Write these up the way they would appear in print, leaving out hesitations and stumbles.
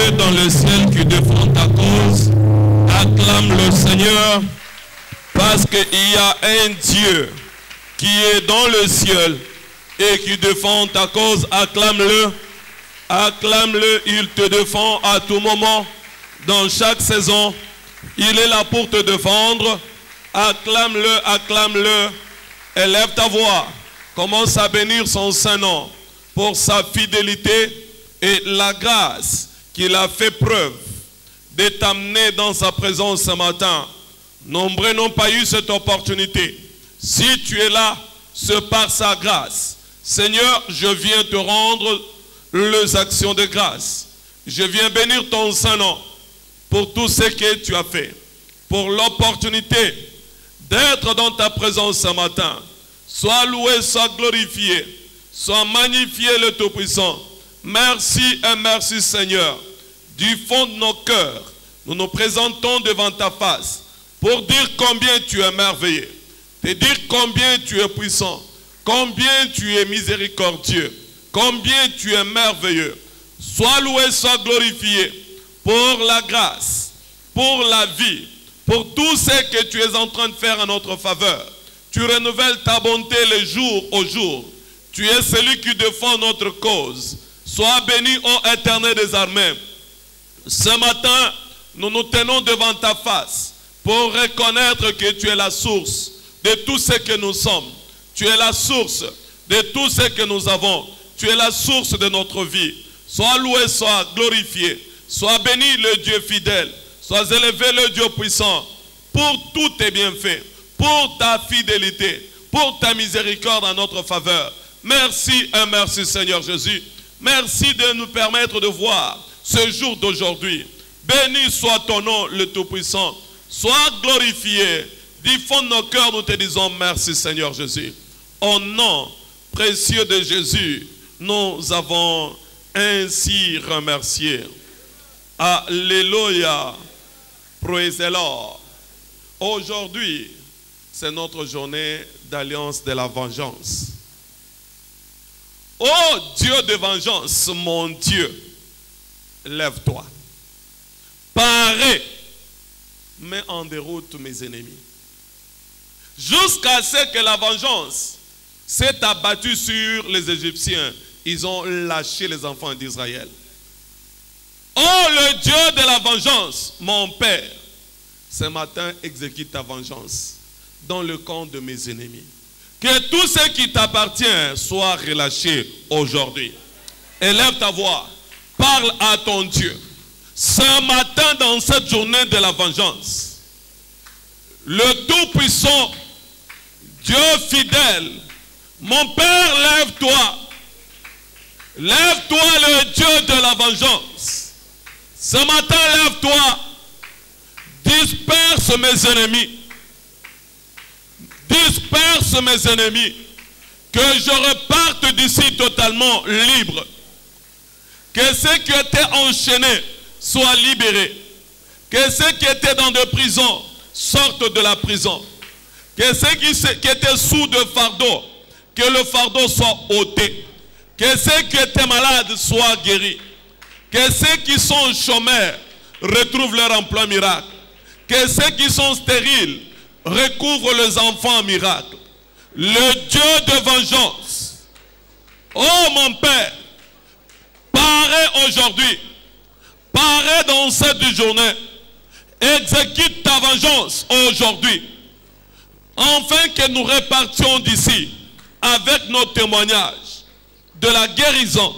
Dieu dans le ciel qui défend ta cause. Acclame le Seigneur, parce qu'il y a un Dieu qui est dans le ciel et qui défend ta cause. Acclame-le, acclame-le, il te défend à tout moment, dans chaque saison. Il est là pour te défendre. Acclame-le, acclame-le. Élève ta voix, commence à bénir son Saint-Nom pour sa fidélité et la grâce qu'il a fait preuve de t'amener dans sa présence ce matin. Nombreux n'ont pas eu cette opportunité. Si tu es là, c'est par sa grâce. Seigneur, je viens te rendre les actions de grâce. Je viens bénir ton Saint-Nom pour tout ce que tu as fait, pour l'opportunité d'être dans ta présence ce matin. Sois loué, sois glorifié, sois magnifié le Tout-Puissant. Merci et merci Seigneur. Du fond de nos cœurs, nous nous présentons devant ta face pour dire combien tu es merveilleux, te dire combien tu es puissant, combien tu es miséricordieux, combien tu es merveilleux. Sois loué, sois glorifié pour la grâce, pour la vie, pour tout ce que tu es en train de faire en notre faveur. Tu renouvelles ta bonté le jour au jour. Tu es celui qui défend notre cause. Sois béni, ô Éternel des armées. Ce matin, nous nous tenons devant ta face pour reconnaître que tu es la source de tout ce que nous sommes. Tu es la source de tout ce que nous avons. Tu es la source de notre vie. Sois loué, sois glorifié. Sois béni le Dieu fidèle. Sois élevé le Dieu puissant pour tous tes bienfaits, pour ta fidélité, pour ta miséricorde en notre faveur. Merci et merci Seigneur Jésus. Merci de nous permettre de voir ce jour d'aujourd'hui. Béni soit ton nom le Tout-Puissant. Sois glorifié. Du fond de nos cœurs, nous te disons merci Seigneur Jésus. Au nom précieux de Jésus, nous avons ainsi remercié. Alléluia. Praise the Lord. Aujourd'hui, c'est notre journée d'alliance de la vengeance. Oh Dieu de vengeance, mon Dieu, lève-toi. Parais, mets en déroute mes ennemis. Jusqu'à ce que la vengeance s'est abattue sur les Égyptiens, ils ont lâché les enfants d'Israël. Oh le Dieu de la vengeance, mon Père, ce matin exécute ta vengeance dans le camp de mes ennemis. Que tout ce qui t'appartient soit relâché aujourd'hui. Élève ta voix, parle à ton Dieu. Ce matin, dans cette journée de la vengeance, le Tout-Puissant, Dieu fidèle, mon Père, lève-toi. Lève-toi le Dieu de la vengeance. Ce matin, lève-toi. Disperse mes ennemis. Disperse mes ennemis. Que je reparte d'ici totalement libre. Que ceux qui étaient enchaînés soient libérés. Que ceux qui étaient dans des prisons sortent de la prison. Que ceux qui étaient sous de fardeau, que le fardeau soit ôté. Que ceux qui étaient malades soient guéris. Que ceux qui sont chômeurs retrouvent leur emploi miracle. Que ceux qui sont stériles recouvrent les enfants miracles. Le Dieu de vengeance, oh mon Père, parais aujourd'hui, parais dans cette journée, exécute ta vengeance aujourd'hui, afin que nous repartions d'ici avec nos témoignages de la guérison,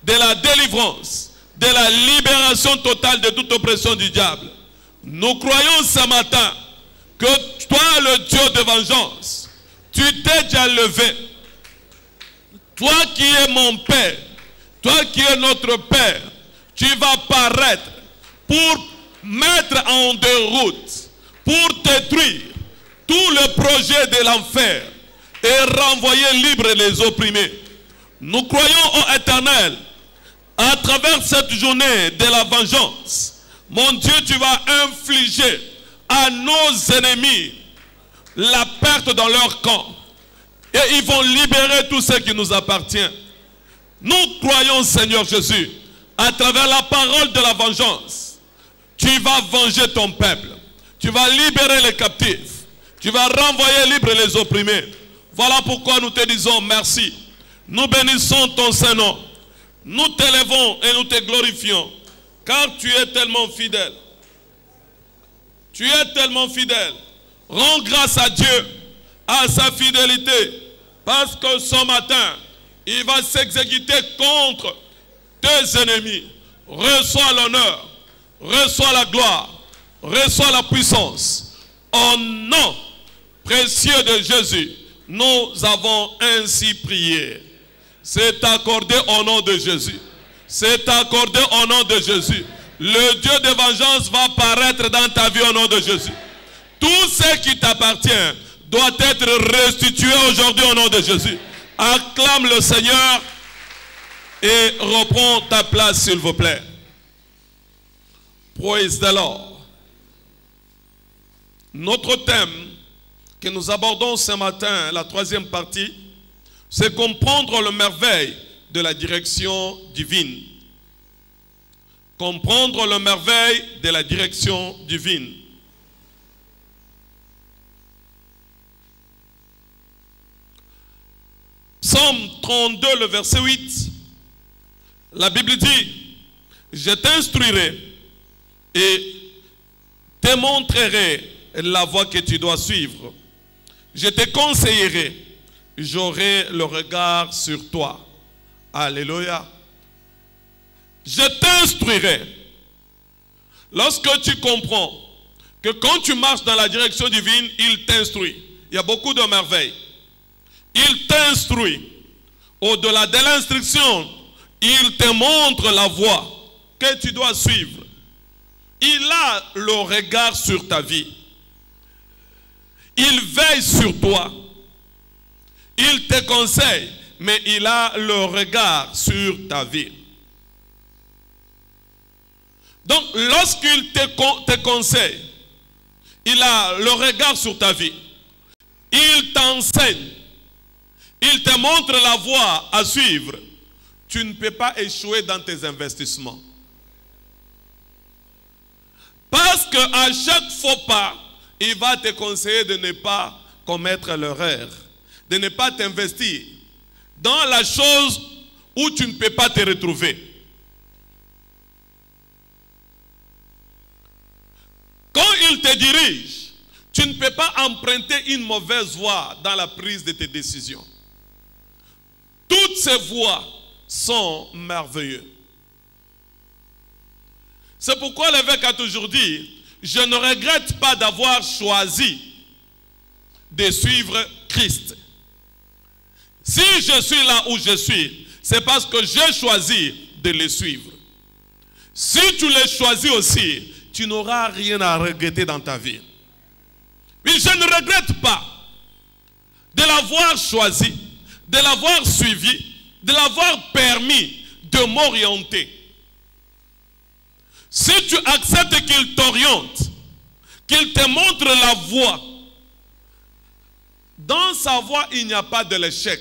de la délivrance, de la libération totale de toute oppression du diable. Nous croyons ce matin que toi, le Dieu de vengeance, tu t'es déjà levé. Toi qui es mon Père, toi qui es notre Père, tu vas paraître pour mettre en déroute, pour détruire tout le projet de l'enfer et renvoyer libres les opprimés. Nous croyons au Éternel, à travers cette journée de la vengeance, mon Dieu, tu vas infliger à nos ennemis la perte dans leur camp. Et ils vont libérer tout ce qui nous appartient. Nous croyons, Seigneur Jésus, à travers la parole de la vengeance, tu vas venger ton peuple. Tu vas libérer les captifs. Tu vas renvoyer libres les opprimés. Voilà pourquoi nous te disons merci. Nous bénissons ton Saint-Nom. Nous t'élevons et nous te glorifions. Car tu es tellement fidèle. Tu es tellement fidèle. Rends grâce à Dieu, à sa fidélité. Parce que ce matin, il va s'exécuter contre tes ennemis. Reçois l'honneur, reçois la gloire, reçois la puissance. Au nom précieux de Jésus, nous avons ainsi prié. C'est accordé au nom de Jésus. C'est accordé au nom de Jésus. Le Dieu de vengeance va paraître dans ta vie au nom de Jésus. Tout ce qui t'appartient doit être restitué aujourd'hui au nom de Jésus. Acclame le Seigneur et reprends ta place s'il vous plaît. Praise the Lord. Notre thème que nous abordons ce matin, la troisième partie, c'est comprendre le merveille de la direction divine. Comprendre le merveille de la direction divine. Psaume 32, le verset 8, la Bible dit, je t'instruirai et te montrerai la voie que tu dois suivre. Je te conseillerai, j'aurai le regard sur toi. Alléluia. Je t'instruirai. Lorsque tu comprends que quand tu marches dans la direction divine, il t'instruit. Il y a beaucoup de merveilles. Il t'instruit. Au-delà de l'instruction, il te montre la voie que tu dois suivre. Il a le regard sur ta vie. Il veille sur toi. Il te conseille, mais il a le regard sur ta vie. Donc, lorsqu'il te conseille, il a le regard sur ta vie. Il t'enseigne. Il te montre la voie à suivre. Tu ne peux pas échouer dans tes investissements. Parce qu'à chaque faux pas, il va te conseiller de ne pas commettre l'erreur. De ne pas t'investir dans la chose où tu ne peux pas te retrouver. Quand il te dirige, tu ne peux pas emprunter une mauvaise voie dans la prise de tes décisions. Toutes ces voies sont merveilleuses. C'est pourquoi l'évêque a toujours dit, je ne regrette pas d'avoir choisi de suivre Christ. Si je suis là où je suis, c'est parce que j'ai choisi de le suivre. Si tu le choisis aussi, tu n'auras rien à regretter dans ta vie. Mais je ne regrette pas de l'avoir choisi, de l'avoir suivi, de l'avoir permis de m'orienter. Si tu acceptes qu'il t'oriente, qu'il te montre la voie, dans sa voie, il n'y a pas de l'échec.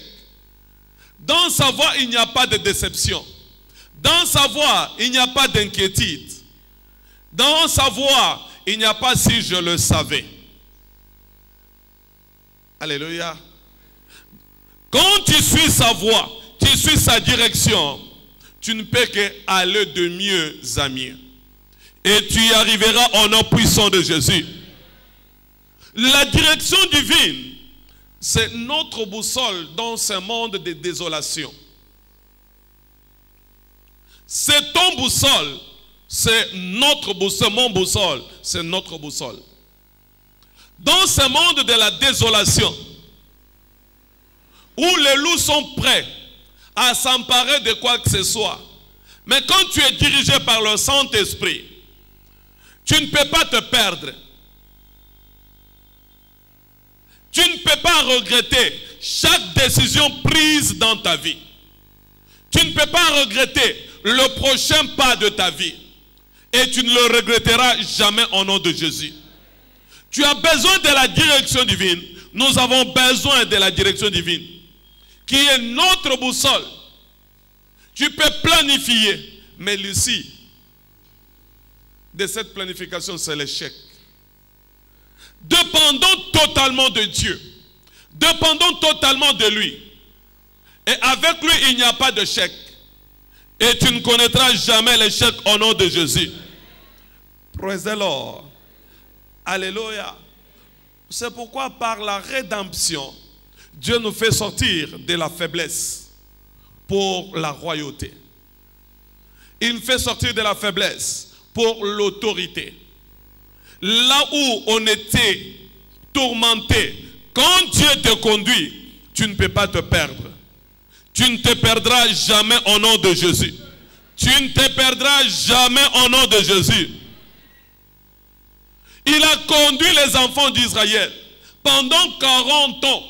Dans sa voie, il n'y a pas de déception. Dans sa voie, il n'y a pas d'inquiétude. Dans sa voie, il n'y a pas si je le savais. Alléluia. Quand tu suis sa voie, tu suis sa direction, tu ne peux qu'aller de mieux en mieux. Et tu y arriveras au nom puissant de Jésus. La direction divine, c'est notre boussole dans ce monde de désolation. C'est ton boussole, c'est notre boussole, mon boussole, c'est notre boussole. Dans ce monde de la désolation, où les loups sont prêts à s'emparer de quoi que ce soit, mais quand tu es dirigé par le Saint-Esprit, tu ne peux pas te perdre. Tu ne peux pas regretter chaque décision prise dans ta vie. Tu ne peux pas regretter le prochain pas de ta vie. Et tu ne le regretteras jamais au nom de Jésus. Tu as besoin de la direction divine. Nous avons besoin de la direction divine, qui est notre boussole. Tu peux planifier, Mais l'issue de cette planification, c'est l'échec. Dépendons totalement de Dieu. Dépendons totalement de lui. Et avec lui, il n'y a pas d'échec. Et tu ne connaîtras jamais l'échec au nom de Jésus. Praise the Lord. Alléluia. C'est pourquoi par la rédemption, Dieu nous fait sortir de la faiblesse pour la royauté. Il nous fait sortir de la faiblesse pour l'autorité. Là où on était tourmenté, quand Dieu te conduit, tu ne peux pas te perdre. Tu ne te perdras jamais au nom de Jésus. Tu ne te perdras jamais au nom de Jésus. Il a conduit les enfants d'Israël pendant 40 ans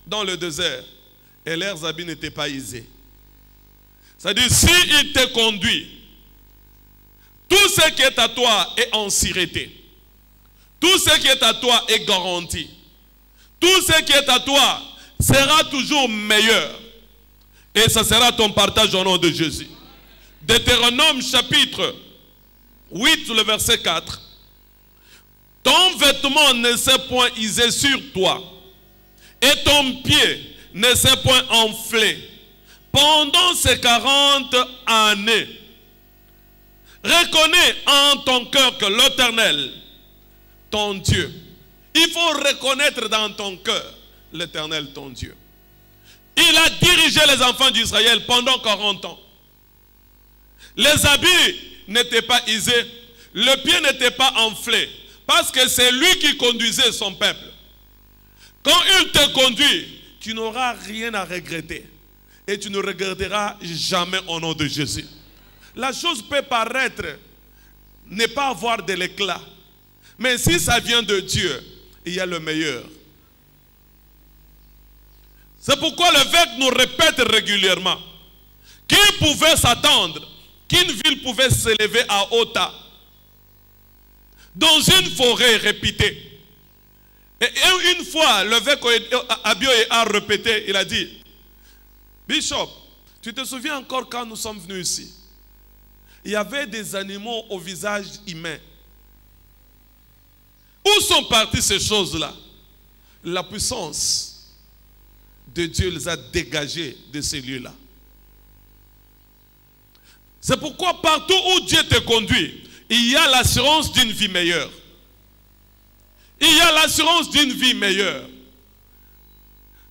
dans le désert. Et leurs habits n'étaient pas usés. C'est-à-dire, s'il te conduit, tout ce qui est à toi est en sûreté. Tout ce qui est à toi est garanti. Tout ce qui est à toi sera toujours meilleur. Et ça sera ton partage au nom de Jésus. Deutéronome chapitre 8, le verset 4. Ton vêtement ne s'est point usé sur toi, et ton pied ne s'est point enflé pendant ces 40 années. Reconnais en ton cœur que l'Éternel, ton Dieu, il faut reconnaître dans ton cœur l'Éternel, ton Dieu. Il a dirigé les enfants d'Israël pendant 40 ans. Les habits n'étaient pas usés, le pied n'était pas enflé, parce que c'est lui qui conduisait son peuple. Quand il te conduit, tu n'auras rien à regretter. Et tu ne regretteras jamais au nom de Jésus. La chose peut paraître ne pas avoir de l'éclat. Mais si ça vient de Dieu, il y a le meilleur. C'est pourquoi l'évêque nous répète régulièrement. Qui pouvait s'attendre qu'une ville pouvait s'élever à Ota dans une forêt réputée? Et une fois, l'évêque Abioye a répété, il a dit, Bishop, tu te souviens encore quand nous sommes venus ici? Il y avait des animaux au visage humain. Où sont parties ces choses-là? La puissance de Dieu les a dégagés de ces lieux-là. C'est pourquoi partout où Dieu te conduit, il y a l'assurance d'une vie meilleure. Il y a l'assurance d'une vie meilleure.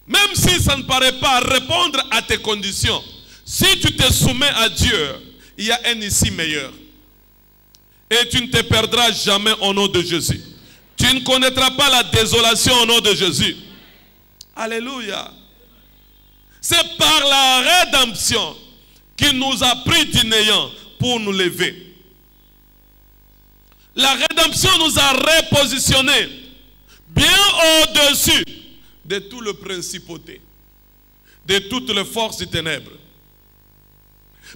Même si ça ne paraît pas répondre à tes conditions, si tu te soumets à Dieu, il y a un ici meilleur. Et tu ne te perdras jamais au nom de Jésus. Tu ne connaîtras pas la désolation au nom de Jésus. Alléluia. C'est par la rédemption qu'il nous a pris du néant pour nous lever. La rédemption nous a repositionnés bien au-dessus de tout le principauté, de toutes les forces des ténèbres.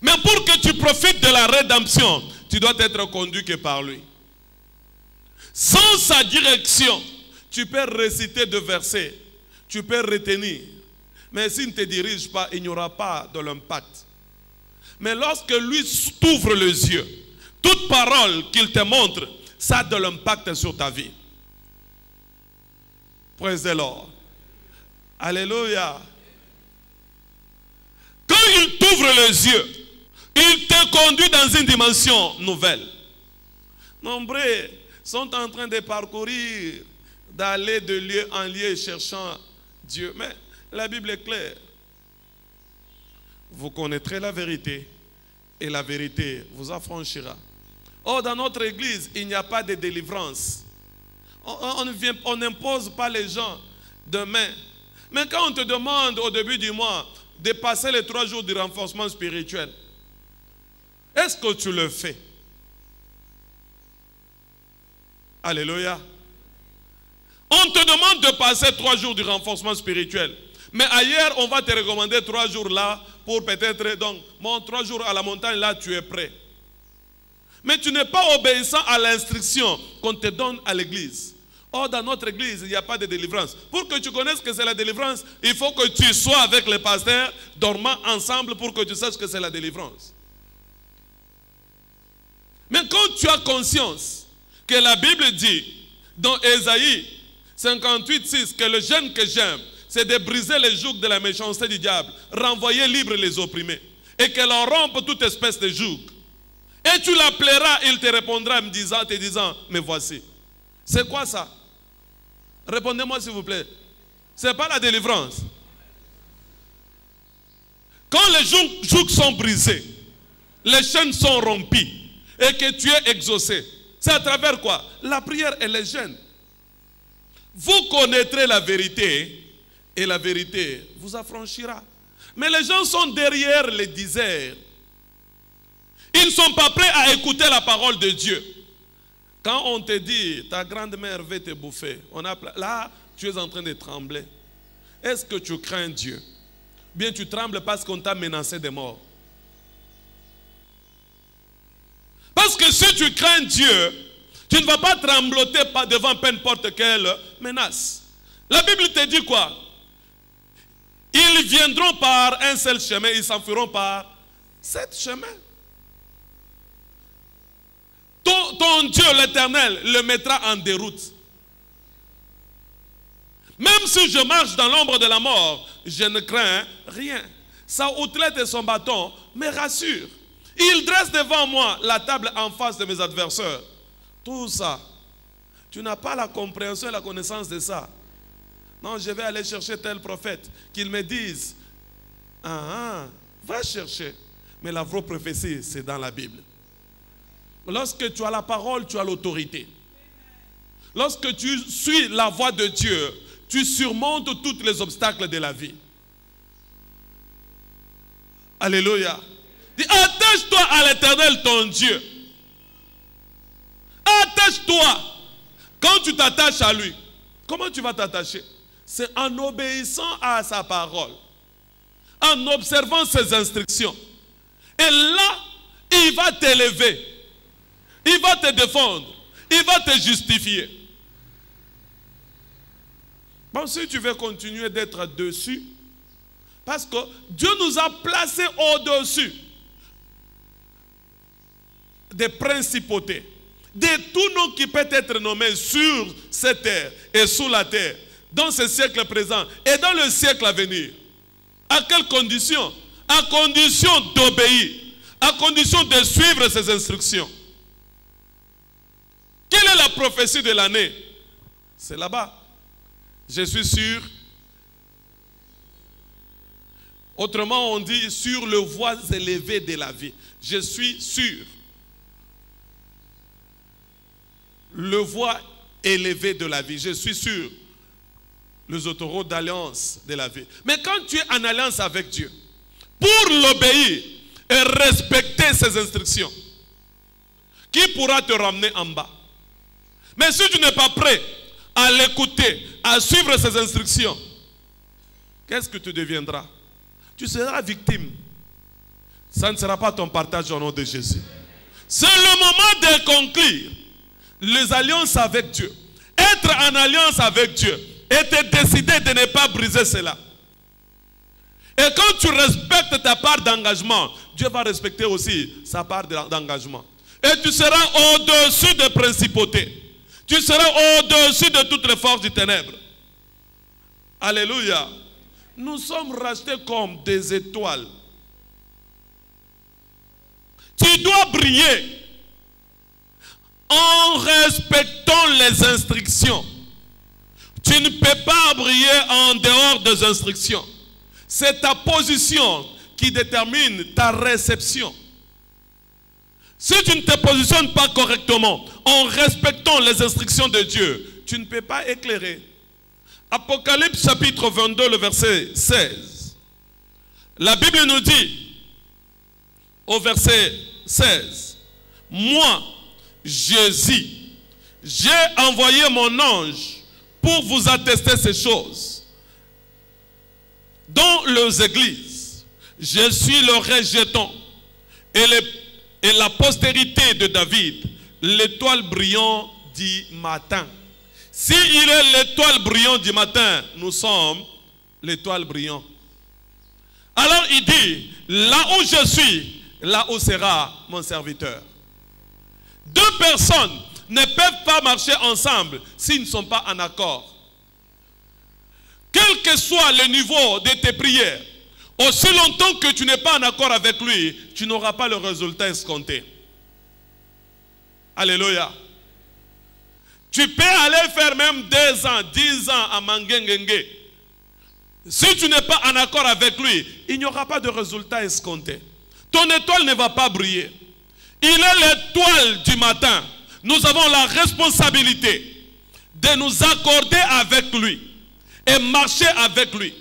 Mais pour que tu profites de la rédemption, tu dois être conduit que par lui. Sans sa direction, tu peux réciter des versets, tu peux retenir. Mais s'il ne te dirige pas, il n'y aura pas de l'impact. Mais lorsque lui t'ouvre les yeux, toute parole qu'il te montre, ça a de l'impact sur ta vie. Praise the Lord. Alléluia. Quand il t'ouvre les yeux, il te conduit dans une dimension nouvelle. Nombreux sont en train de parcourir, d'aller de lieu en lieu cherchant Dieu. Mais la Bible est claire. Vous connaîtrez la vérité et la vérité vous affranchira. Or, dans notre église, il n'y a pas de délivrance. On n'impose pas les gens demain. Mais quand on te demande au début du mois de passer les 3 jours de renforcement spirituel, est-ce que tu le fais? Alléluia. On te demande de passer 3 jours de renforcement spirituel. Mais ailleurs, on va te recommander 3 jours là pour peut-être, donc, bon, 3 jours à la montagne, là, tu es prêt. Mais tu n'es pas obéissant à l'instruction qu'on te donne à l'église. Or, dans notre église, il n'y a pas de délivrance. Pour que tu connaisses que c'est la délivrance, il faut que tu sois avec les pasteurs, dormant ensemble pour que tu saches que c'est la délivrance. tu as conscience que la Bible dit dans Ésaïe 58:6 que le jeûne que j'aime, c'est de briser les jougs de la méchanceté du diable, renvoyer libres les opprimés, et que l'on rompe toute espèce de joug. Et tu l'appelleras, il te répondra te disant, mais voici. C'est quoi ça? Répondez-moi s'il vous plaît. C'est pas la délivrance. Quand les jougs sont brisés, les chaînes sont rompues, et que tu es exaucé, c'est à travers quoi? La prière et les jeûnes. Vous connaîtrez la vérité, et la vérité vous affranchira. Mais les gens sont derrière les déserts. Ils ne sont pas prêts à écouter la parole de Dieu. Quand on te dit, ta grande-mère veut te bouffer, là, tu es en train de trembler. Est-ce que tu crains Dieu? Bien, tu trembles parce qu'on t'a menacé de mort. Parce que si tu crains Dieu, tu ne vas pas trembloter devant peu importe quelle menace. La Bible te dit quoi? Ils viendront par un seul chemin, ils s'enfuiront par 7 chemins. Ton Dieu, l'Éternel, le mettra en déroute. Même si je marche dans l'ombre de la mort, je ne crains rien. Sa outrette et son bâton me rassurent. Il dresse devant moi la table en face de mes adversaires. Tout ça, tu n'as pas la compréhension et la connaissance de ça. Non, je vais aller chercher tel prophète, qu'il me dise, va chercher. Mais la vraie prophétie, c'est dans la Bible. Lorsque tu as la parole, tu as l'autorité. Lorsque tu suis la voie de Dieu, tu surmontes tous les obstacles de la vie. Alléluia. Dis, attache-toi à l'Éternel ton Dieu. Attache-toi. Quand tu t'attaches à lui, comment tu vas t'attacher? C'est en obéissant à sa parole, en observant ses instructions. Et là, il va t'élever, il va te défendre, il va te justifier. Bon, si tu veux continuer d'être dessus, parce que Dieu nous a placés au-dessus des principautés, de tout nom qui peut être nommé sur cette terre et sous la terre, dans ce siècle présent et dans le siècle à venir. À quelles conditions? À condition d'obéir, à condition de suivre ses instructions. Quelle est la prophétie de l'année? C'est là-bas. Je suis sûr. Autrement, on dit sur le voie élevé de la vie. Je suis sûr. Le voie élevé de la vie. Je suis sûr. Les autoroutes d'alliance de la vie. Mais quand tu es en alliance avec Dieu, pour l'obéir et respecter ses instructions, qui pourra te ramener en bas? Mais si tu n'es pas prêt à l'écouter, à suivre ses instructions, qu'est-ce que tu deviendras? Tu seras victime. Ça ne sera pas ton partage au nom de Jésus. C'est le moment de conclure les alliances avec Dieu. Être en alliance avec Dieu et te décider de ne pas briser cela. Et quand tu respectes ta part d'engagement, Dieu va respecter aussi sa part d'engagement. Et tu seras au-dessus des principautés. Tu seras au-dessus de toutes les forces du ténèbre. Alléluia. Nous sommes rachetés comme des étoiles. Tu dois briller en respectant les instructions. Tu ne peux pas briller en dehors des instructions. C'est ta position qui détermine ta réception. Si tu ne te positionnes pas correctement, en respectant les instructions de Dieu, tu ne peux pas éclairer. Apocalypse chapitre 22, le verset 16. La Bible nous dit, au verset 16, « Moi, Jésus, j'ai envoyé mon ange pour vous attester ces choses. Dans les églises, je suis le rejeton et la postérité de David, l'étoile brillante du matin. » Si il est l'étoile brillante du matin, nous sommes l'étoile brillante. Alors il dit, là où je suis, là où sera mon serviteur. Deux personnes ne peuvent pas marcher ensemble s'ils ne sont pas en accord. Quel que soit le niveau de tes prières, aussi longtemps que tu n'es pas en accord avec lui, tu n'auras pas le résultat escompté. Alléluia. Tu peux aller faire même 2 ans, 10 ans à Mangengenge. Si tu n'es pas en accord avec lui, il n'y aura pas de résultat escompté. Ton étoile ne va pas briller. Il est l'étoile du matin. Nous avons la responsabilité de nous accorder avec lui et marcher avec lui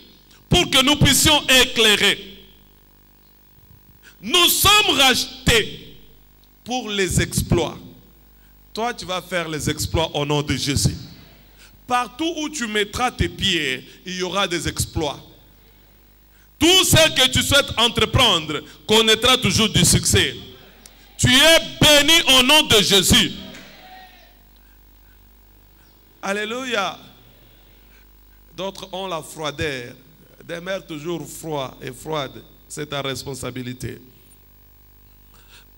pour que nous puissions éclairer. Nous sommes rachetés pour les exploits. Toi, tu vas faire les exploits au nom de Jésus. Partout où tu mettras tes pieds, il y aura des exploits. Tout ce que tu souhaites entreprendre connaîtra toujours du succès. Tu es béni au nom de Jésus. Alléluia. D'autres ont la froideur. Des mères toujours froides et froides. C'est ta responsabilité.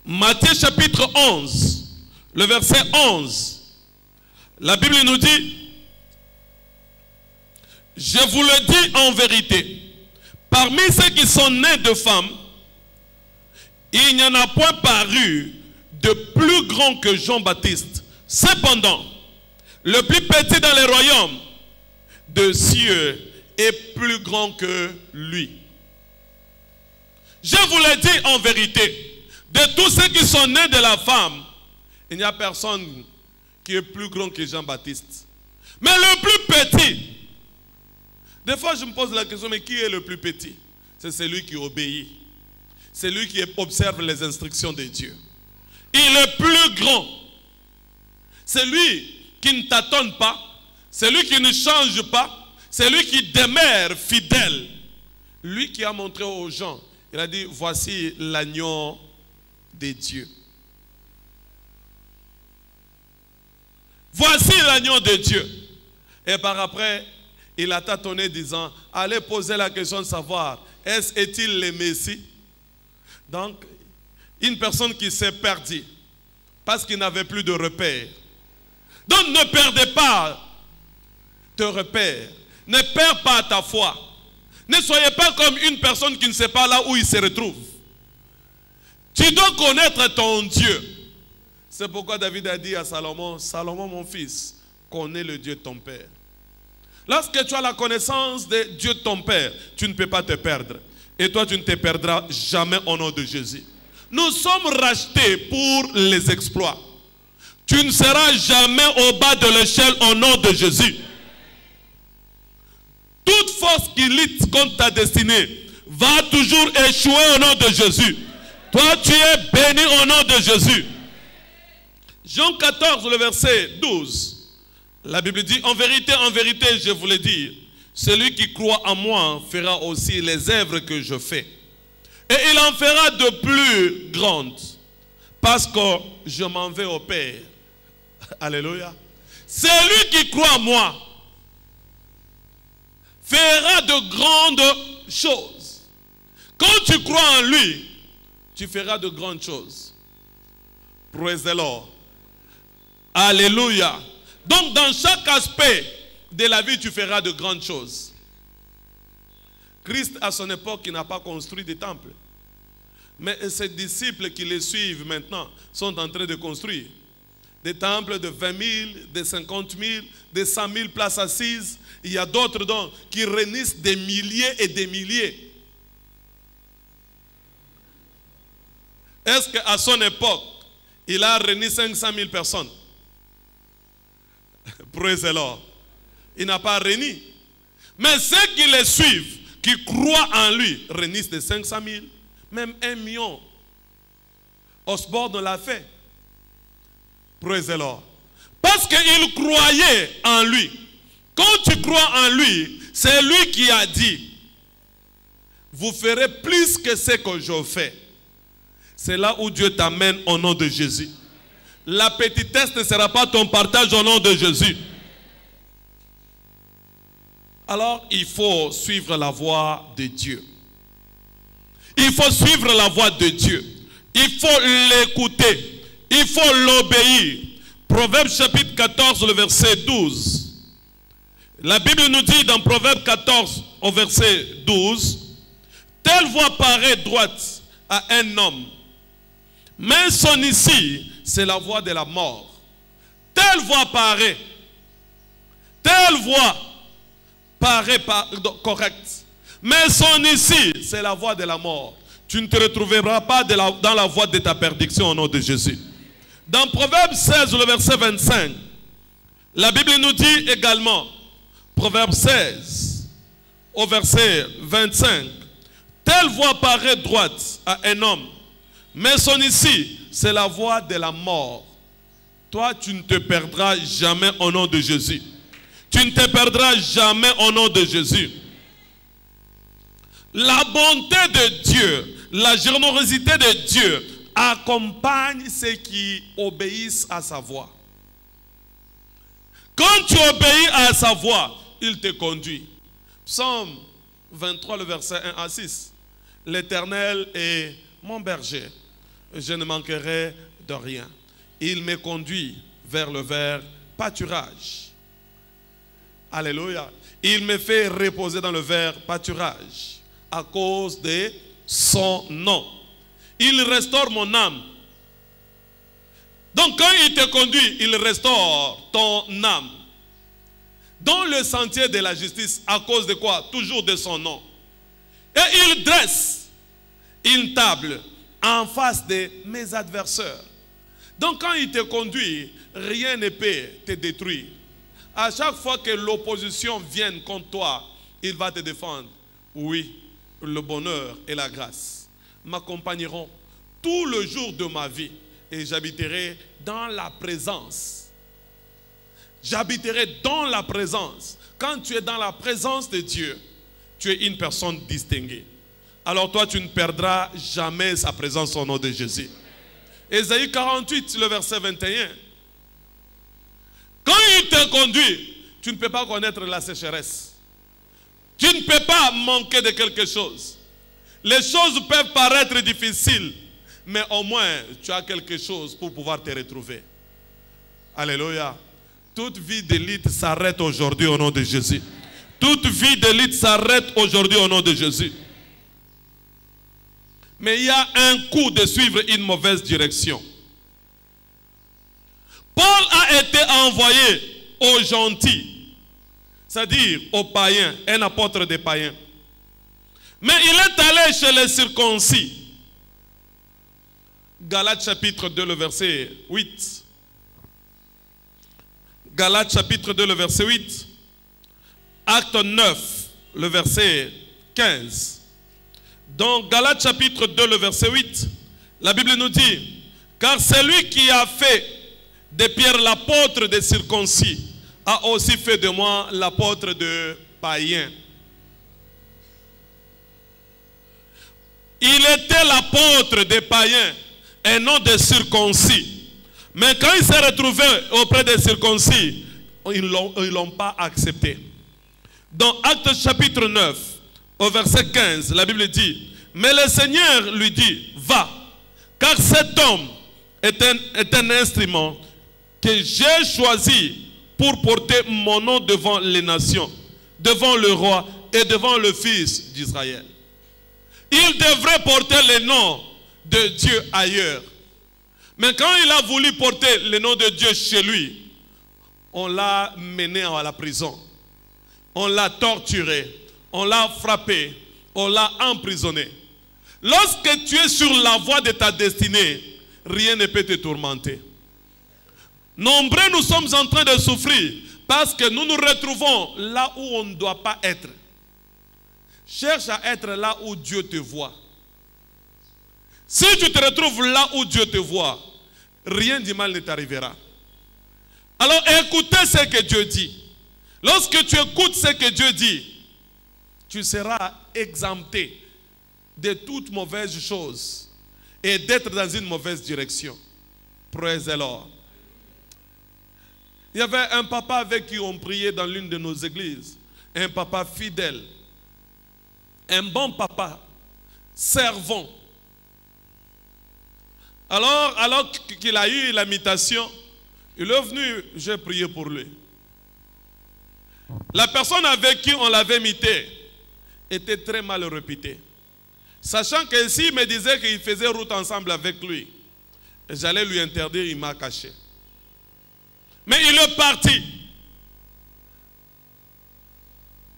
Matthieu chapitre 11, le verset 11. La Bible nous dit, je vous le dis en vérité, parmi ceux qui sont nés de femmes, il n'y en a point paru de plus grand que Jean-Baptiste. Cependant, le plus petit dans les royaumes de cieux est plus grand que lui. Je vous le dis en vérité, de tous ceux qui sont nés de la femme, il n'y a personne qui est plus grand que Jean-Baptiste. Mais le plus petit, des fois je me pose la question, mais qui est le plus petit? C'est celui qui obéit. C'est lui qui observe les instructions de Dieu. Il est plus grand. C'est lui qui ne tâtonne pas. C'est lui qui ne change pas. C'est lui qui demeure fidèle. Lui qui a montré aux gens. Il a dit, voici l'agneau de Dieu. Voici l'agneau de Dieu. Et par après, il a tâtonné disant, allez poser la question de savoir, est-il le Messie? Donc, une personne qui s'est perdue parce qu'il n'avait plus de repères. Donc, ne perdez pas tes repères. Ne perds pas ta foi. Ne soyez pas comme une personne qui ne sait pas là où il se retrouve. Tu dois connaître ton Dieu. C'est pourquoi David a dit à Salomon, Salomon mon fils, connais le Dieu de ton père. Lorsque tu as la connaissance de Dieu de ton père, tu ne peux pas te perdre. Et toi, tu ne te perdras jamais au nom de Jésus. Nous sommes rachetés pour les exploits. Tu ne seras jamais au bas de l'échelle au nom de Jésus. Toute force qui lutte contre ta destinée va toujours échouer au nom de Jésus. Toi, tu es béni au nom de Jésus. Jean 14, le verset 12. La Bible dit, en vérité, je vous le dis, celui qui croit en moi fera aussi les œuvres que je fais. Et il en fera de plus grandes, parce que je m'en vais au Père. Alléluia. Celui qui croit en moi fera de grandes choses. Quand tu crois en lui, tu feras de grandes choses. Praise the Lord. Alléluia. Donc dans chaque aspect de la vie, tu feras de grandes choses. Christ, à son époque, il n'a pas construit des temples. Mais ses disciples qui le suivent maintenant sont en train de construire des temples de 20 000, de 50 000, de 100 000 places assises. Il y a d'autres donc qui réunissent des milliers et des milliers. Est-ce qu'à son époque, il a réuni 500 000 personnes? Praise the Lord. Il n'a pas réuni. Mais ceux qui le suivent, qui croient en lui, réunissent de 500 000, même 1 million. Osborne l'a fait. Praise the Lord. Parce qu'il croyait en lui. Quand tu crois en lui, c'est lui qui a dit, vous ferez plus que ce que je fais. C'est là où Dieu t'amène au nom de Jésus. La petitesse ne sera pas ton partage au nom de Jésus. Alors, il faut suivre la voie de Dieu. Il faut suivre la voie de Dieu. Il faut l'écouter. il faut l'obéir. Proverbe chapitre 14, le verset 12. La Bible nous dit dans Proverbe 14, au verset 12, « Telle voie paraît droite à un homme, mais son issue, c'est la voie de la mort. » Telle voie paraît correcte, mais son issue, c'est la voie de la mort. Tu ne te retrouveras pas dans la voie de ta perdition au nom de Jésus. Dans Proverbe 16, le verset 25, la Bible nous dit également, Proverbe 16, au verset 25, « Telle voie paraît droite à un homme, mais son issue, c'est la voie de la mort. » Toi, tu ne te perdras jamais au nom de Jésus. Tu ne te perdras jamais au nom de Jésus. La bonté de Dieu, la générosité de Dieu accompagne ceux qui obéissent à sa voix. Quand tu obéis à sa voix, il te conduit. Psaume 23, le verset 1 à 6. L'Éternel est mon berger, je ne manquerai de rien. Il me conduit vers le vert pâturage. Alléluia. Il me fait reposer dans le vert pâturage à cause de son nom. Il restaure mon âme. Donc quand il te conduit, il restaure ton âme. Dans le sentier de la justice, à cause de quoi? Toujours de son nom. Et il dresse une table en face de mes adversaires. Donc quand il te conduit, rien ne peut te détruire. À chaque fois que l'opposition vienne contre toi, il va te défendre. Oui, le bonheur et la grâce m'accompagneront tout le jour de ma vie et j'habiterai dans la présence. J'habiterai dans la présence. Quand tu es dans la présence de Dieu, tu es une personne distinguée. Alors toi, tu ne perdras jamais sa présence au nom de Jésus. Ésaïe 48, le verset 21. Quand il te conduit, tu ne peux pas connaître la sécheresse. Tu ne peux pas manquer de quelque chose. Les choses peuvent paraître difficiles, mais au moins tu as quelque chose pour pouvoir te retrouver. Alléluia. Toute vie d'élite s'arrête aujourd'hui au nom de Jésus. Toute vie d'élite s'arrête aujourd'hui au nom de Jésus. Mais il y a un coup de suivre une mauvaise direction. Paul a été envoyé aux gentils, c'est-à-dire aux païens, un apôtre des païens. Mais il est allé chez les circoncis. Galates chapitre 2, le verset 8. Galates chapitre 2, le verset 8. Acte 9, le verset 15. Dans Galates chapitre 2, le verset 8, la Bible nous dit, « Car celui qui a fait de Pierre l'apôtre des circoncis a aussi fait de moi l'apôtre de païens. » Il était l'apôtre des païens et non des circoncis. Mais quand il s'est retrouvé auprès des circoncis, ils ne l'ont pas accepté. Dans Actes chapitre 9, au verset 15, la Bible dit, « Mais le Seigneur lui dit, va, car cet homme est un instrument que j'ai choisi pour porter mon nom devant les nations, devant le roi et devant le fils d'Israël. » Il devrait porter le nom de Dieu ailleurs. Mais quand il a voulu porter le nom de Dieu chez lui, on l'a mené à la prison. On l'a torturé, on l'a frappé, on l'a emprisonné. Lorsque tu es sur la voie de ta destinée, rien ne peut te tourmenter. Nombreux nous sommes en train de souffrir parce que nous nous retrouvons là où on ne doit pas être. Cherche à être là où Dieu te voit. Si tu te retrouves là où Dieu te voit, rien de mal ne t'arrivera. Alors écoutez ce que Dieu dit. Lorsque tu écoutes ce que Dieu dit, tu seras exempté de toute mauvaise chose et d'être dans une mauvaise direction. Praise the Lord. Il y avait un papa avec qui on priait dans l'une de nos églises. Un papa fidèle. Un bon papa, servant. Alors qu'il a eu la mutation, il est venu, j'ai prié pour lui. La personne avec qui on l'avait mité était très mal réputée. Sachant que s'il me disait qu'il faisait route ensemble avec lui, j'allais lui interdire, il m'a caché. Mais il est parti.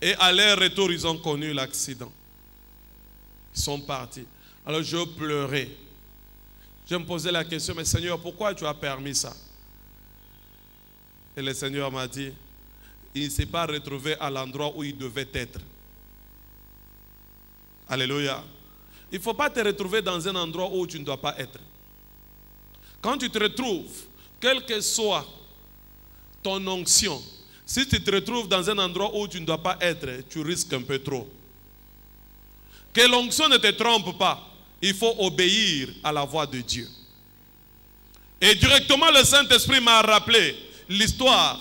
Et à leur retour, ils ont connu l'accident. Ils sont partis. Alors je pleurais. Je me posais la question, mais Seigneur, pourquoi tu as permis ça? Et le Seigneur m'a dit, il ne s'est pas retrouvé à l'endroit où il devait être. Alléluia. Il ne faut pas te retrouver dans un endroit où tu ne dois pas être. Quand tu te retrouves, quelle que soit ton onction, si tu te retrouves dans un endroit où tu ne dois pas être, tu risques un peu trop. Que l'onction ne te trompe pas. Il faut obéir à la voix de Dieu. Et directement le Saint-Esprit m'a rappelé l'histoire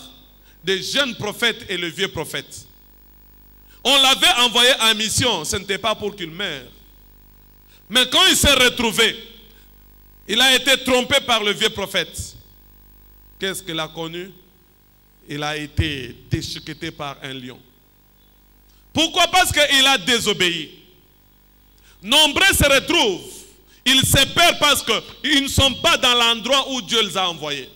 des jeunes prophètes et le vieux prophète. On l'avait envoyé en mission, ce n'était pas pour qu'il meure. Mais quand il s'est retrouvé, il a été trompé par le vieux prophète. Qu'est-ce qu'il a connu? Il a été déchiqueté par un lion. Pourquoi? Parce qu'il a désobéi. Nombreux se retrouvent, ils se perdent parce qu'ils ne sont pas dans l'endroit où Dieu les a envoyés.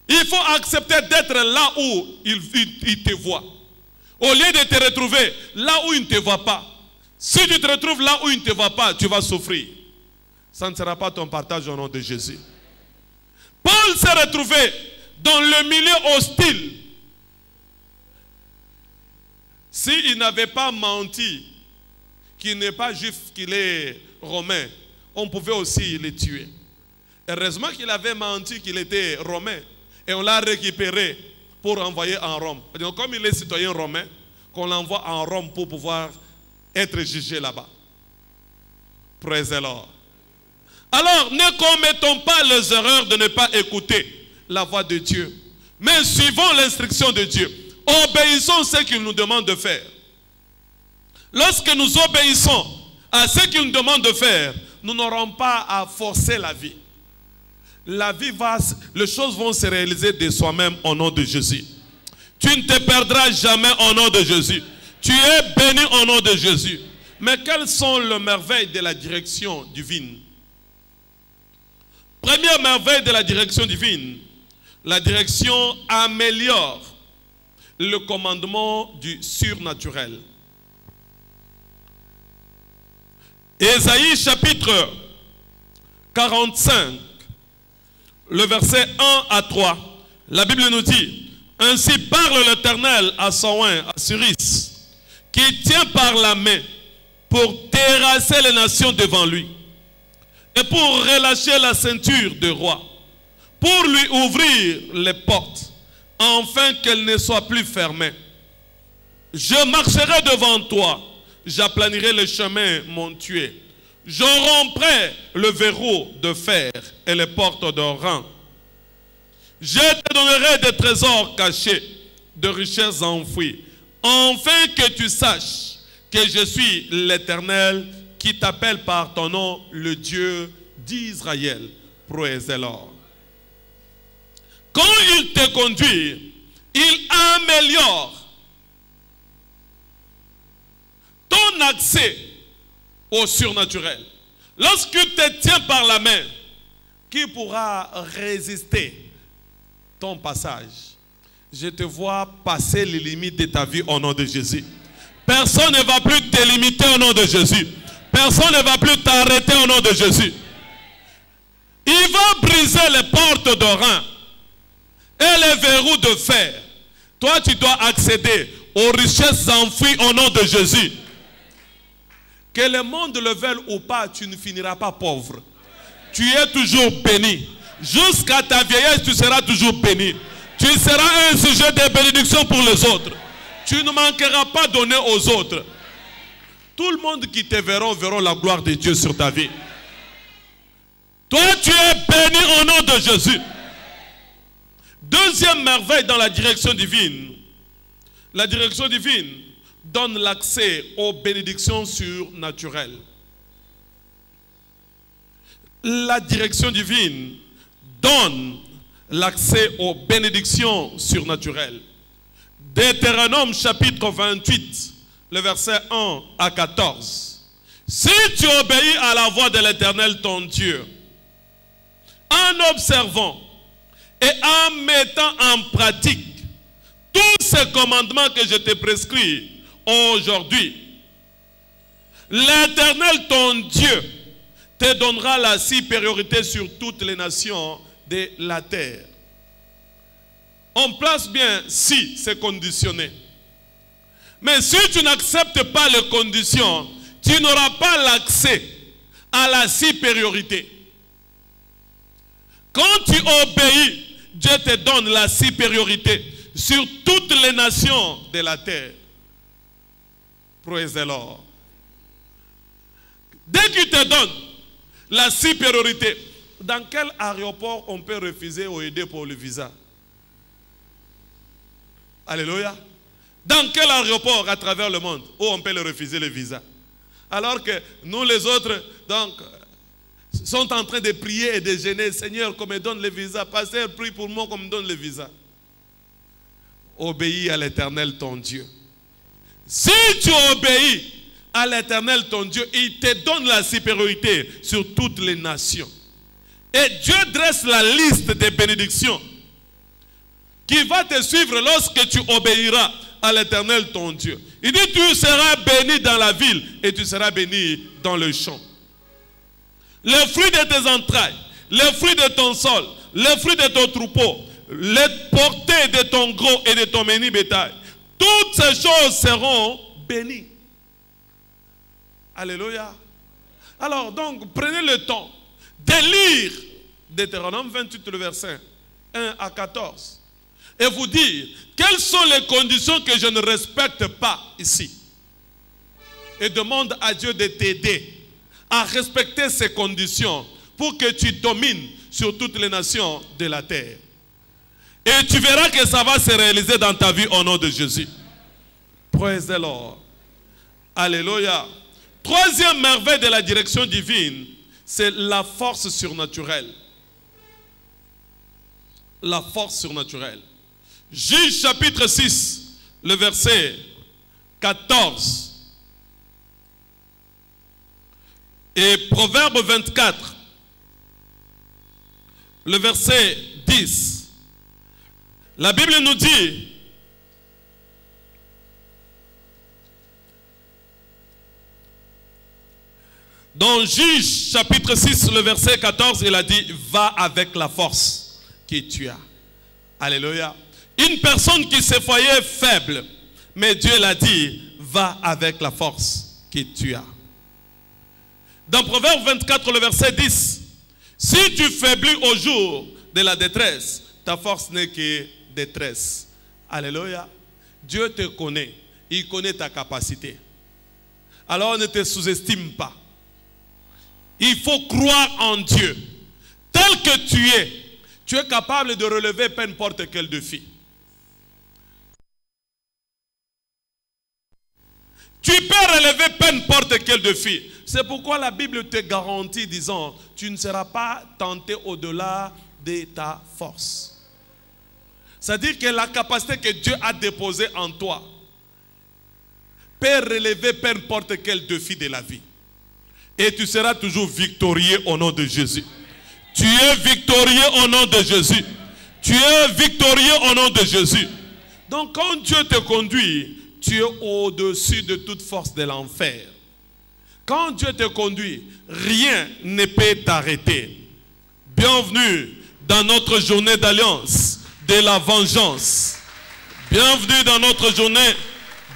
Il faut accepter d'être là où il te voit. Au lieu de te retrouver là où il ne te voit pas. Si tu te retrouves là où il ne te voit pas, tu vas souffrir. Ça ne sera pas ton partage au nom de Jésus. Paul s'est retrouvé dans le milieu hostile. S'il n'avait pas menti, qu'il n'est pas juif, qu'il est romain, on pouvait aussi le tuer. Heureusement qu'il avait menti qu'il était romain. Et on l'a récupéré pour envoyer en Rome. Donc, comme il est citoyen romain, qu'on l'envoie en Rome pour pouvoir être jugé là-bas. Praise the Lord. Alors, ne commettons pas les erreurs de ne pas écouter la voix de Dieu. Mais suivons l'instruction de Dieu. Obéissons ce qu'il nous demande de faire. Lorsque nous obéissons à ce qu'il nous demande de faire, nous n'aurons pas à forcer la vie. La vie les choses vont se réaliser de soi-même au nom de Jésus. Tu ne te perdras jamais au nom de Jésus. Tu es béni au nom de Jésus. Mais quelles sont les merveilles de la direction divine? Première merveille de la direction divine, la direction améliore le commandement du surnaturel. Ésaïe chapitre 45, le verset 1 à 3, la Bible nous dit: ainsi parle l'Éternel à son oint, à Cyrus, qui tient par la main pour terrasser les nations devant lui, et pour relâcher la ceinture du roi, pour lui ouvrir les portes, afin qu'elles ne soient plus fermées. Je marcherai devant toi, j'aplanirai le chemin montueux. Je romprai le verrou de fer et les portes d'or. Je te donnerai des trésors cachés, de richesses enfouies, afin que tu saches que je suis l'Éternel qui t'appelle par ton nom, le Dieu d'Israël. Praise the Lord. Quand il te conduit, il améliore ton accès au surnaturel. Lorsque tu te tiens par la main, qui pourra résister ton passage? Je te vois passer les limites de ta vie au nom de Jésus. Personne ne va plus te limiter au nom de Jésus. Personne ne va plus t'arrêter au nom de Jésus. Il va briser les portes d'or et les verrous de fer. Toi, tu dois accéder aux richesses enfouies au nom de Jésus. Que le monde le veuille ou pas, tu ne finiras pas pauvre. Tu es toujours béni. Jusqu'à ta vieillesse, tu seras toujours béni. Tu seras un sujet de bénédiction pour les autres. Tu ne manqueras pas donner aux autres. Tout le monde qui te verra la gloire de Dieu sur ta vie. Toi, tu es béni au nom de Jésus. Deuxième merveille dans la direction divine. La direction divine donne l'accès aux bénédictions surnaturelles. la direction divine donne l'accès aux bénédictions surnaturelles. Deutéronome chapitre 28, le verset 1 à 14. Si tu obéis à la voix de l'Éternel ton Dieu, en observant et en mettant en pratique tous ces commandements que je te prescris aujourd'hui, l'Éternel ton Dieu te donnera la supériorité sur toutes les nations de la terre. On place bien si, c'est conditionné. Mais si tu n'acceptes pas les conditions, tu n'auras pas l'accès à la supériorité. Quand tu obéis, Dieu te donne la supériorité sur toutes les nations de la terre. Praise the Lord. Dès qu'il te donne la supériorité, dans quel aéroport on peut refuser ou aider pour le visa? Alléluia. Dans quel aéroport à travers le monde où on peut le refuser le visa? Alors que nous les autres, donc, sont en train de prier et de gêner. Seigneur, qu'on me donne le visa. Pasteur, prie pour moi qu'on me donne le visa. Obéis à l'Éternel ton Dieu. Si tu obéis à l'Éternel ton Dieu, il te donne la supériorité sur toutes les nations. Et Dieu dresse la liste des bénédictions qui va te suivre lorsque tu obéiras à l'Éternel ton Dieu. Il dit, tu seras béni dans la ville et tu seras béni dans le champ. Les fruits de tes entrailles, les fruits de ton sol, les fruits de ton troupeau, les portées de ton gros et de ton menu bétail, toutes ces choses seront bénies. Alléluia. Alors donc, prenez le temps de lire Deutéronome 28, le verset 1 à 14. Et vous dire, quelles sont les conditions que je ne respecte pas ici? Et demande à Dieu de t'aider à respecter ces conditions pour que tu domines sur toutes les nations de la terre. Et tu verras que ça va se réaliser dans ta vie au nom de Jésus. Praise the Lord. Alléluia. Troisième merveille de la direction divine, c'est la force surnaturelle. La force surnaturelle. Juge chapitre 6, le verset 14. Et Proverbe 24, le verset 10. La Bible nous dit, dans Juge chapitre 6, le verset 14, il a dit, va avec la force que tu as. Alléluia. Une personne qui se voyait faible, mais Dieu l'a dit, va avec la force que tu as. Dans Proverbe 24, le verset 10, si tu faiblis au jour de la détresse, ta force n'est que détresse. Alléluia. Dieu te connaît, il connaît ta capacité. Alors ne te sous-estime pas. Il faut croire en Dieu. Tel que tu es capable de relever peu importe quel défi. Tu peux relever peu importe quel défi. C'est pourquoi la Bible te garantit, disant, tu ne seras pas tenté au-delà de ta force. C'est-à-dire que la capacité que Dieu a déposée en toi peut relever peu importe quel défi de la vie. Et tu seras toujours victorieux au nom de Jésus. Tu es victorieux au nom de Jésus. Tu es victorieux au nom de Jésus. Donc quand Dieu te conduit, tu es au-dessus de toute force de l'enfer. Quand Dieu te conduit, rien ne peut t'arrêter. Bienvenue dans notre journée d'alliance de la vengeance. Bienvenue dans notre journée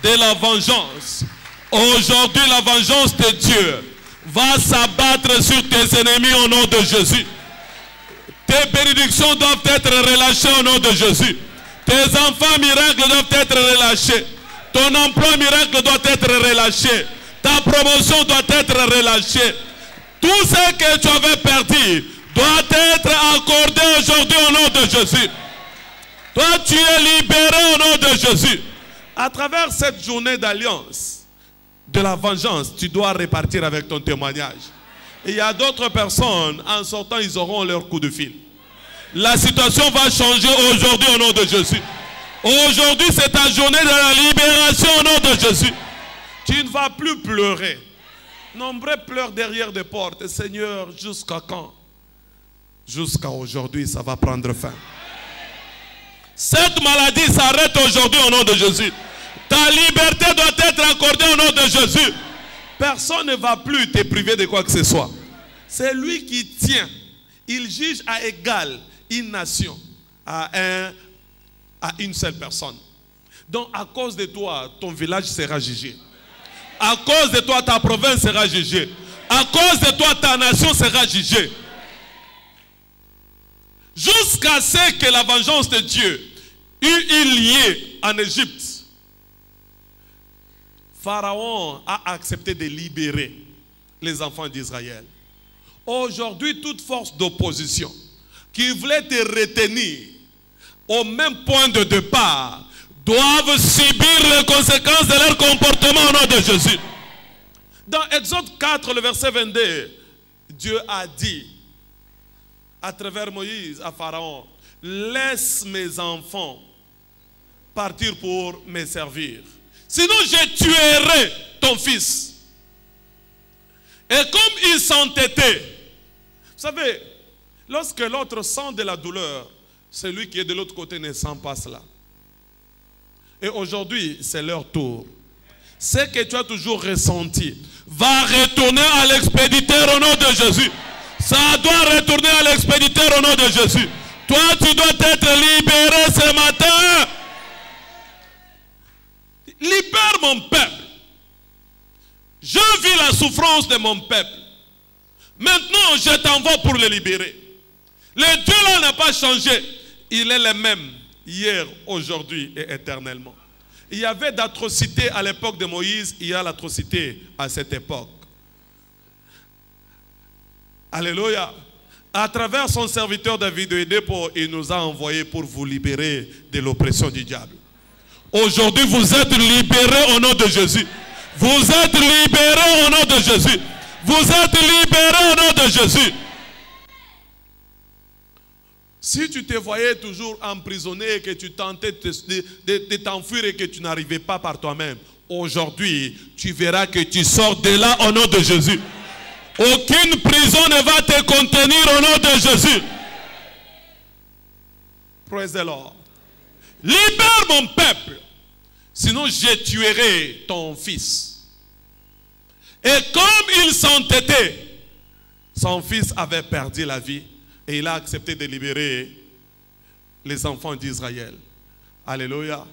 de la vengeance. Aujourd'hui, la vengeance de Dieu va s'abattre sur tes ennemis au nom de Jésus. Tes bénédictions doivent être relâchées au nom de Jésus. Tes enfants miracles doivent être relâchés. Ton emploi miracle doit être relâché. Ta promotion doit être relâchée. Tout ce que tu avais perdu doit être accordé aujourd'hui au nom de Jésus. Toi, tu es libéré au nom de Jésus. À travers cette journée d'alliance, de la vengeance, tu dois repartir avec ton témoignage. Et il y a d'autres personnes, en sortant, ils auront leur coup de fil. La situation va changer aujourd'hui au nom de Jésus. Aujourd'hui, c'est ta journée de la libération au nom de Jésus. Tu ne vas plus pleurer. Nombreux pleurent derrière des portes. Seigneur, jusqu'à quand? Jusqu'à aujourd'hui, ça va prendre fin. Cette maladie s'arrête aujourd'hui au nom de Jésus. Ta liberté doit être accordée au nom de Jésus. Personne ne va plus te priver de quoi que ce soit. C'est lui qui tient. Il juge à égal une nation à une seule personne. Donc à cause de toi, ton village sera jugé. À cause de toi, ta province sera jugée. À cause de toi, ta nation sera jugée. Jusqu'à ce que la vengeance de Dieu eut lieu en Égypte. Pharaon a accepté de libérer les enfants d'Israël. Aujourd'hui, toute force d'opposition qui voulait te retenir au même point de départ doivent subir les conséquences de leur comportement au nom de Jésus. Dans Exode 4, le verset 22, Dieu a dit à travers Moïse à Pharaon, laisse mes enfants partir pour me servir. Sinon je tuerai ton fils. Et comme il s'entêtait, vous savez, lorsque l'autre sent de la douleur, celui qui est de l'autre côté ne sent pas cela. Et aujourd'hui, c'est leur tour. Ce que tu as toujours ressenti va retourner à l'expéditeur au nom de Jésus. Ça doit retourner à l'expéditeur au nom de Jésus. Toi, tu dois être libéré ce matin. Libère mon peuple. Je vis la souffrance de mon peuple. Maintenant, je t'envoie pour le libérer. Le Dieu là n'a pas changé. Il est le même hier, aujourd'hui et éternellement. Il y avait d'atrocités à l'époque de Moïse, il y a l'atrocité à cette époque. Alléluia. À travers son serviteur David Oyedepo, il nous a envoyé pour vous libérer de l'oppression du diable. Aujourd'hui, vous êtes libérés au nom de Jésus. Vous êtes libérés au nom de Jésus. Vous êtes libérés au nom de Jésus. Si tu te voyais toujours emprisonné et que tu tentais de t'enfuir et que tu n'arrivais pas par toi-même, aujourd'hui, tu verras que tu sors de là au nom de Jésus. Aucune prison ne va te contenir au nom de Jésus. Praise the Lord. Libère mon peuple, sinon je tuerai ton fils. Et comme il s'entêtait, son fils avait perdu la vie et il a accepté de libérer les enfants d'Israël. Alléluia.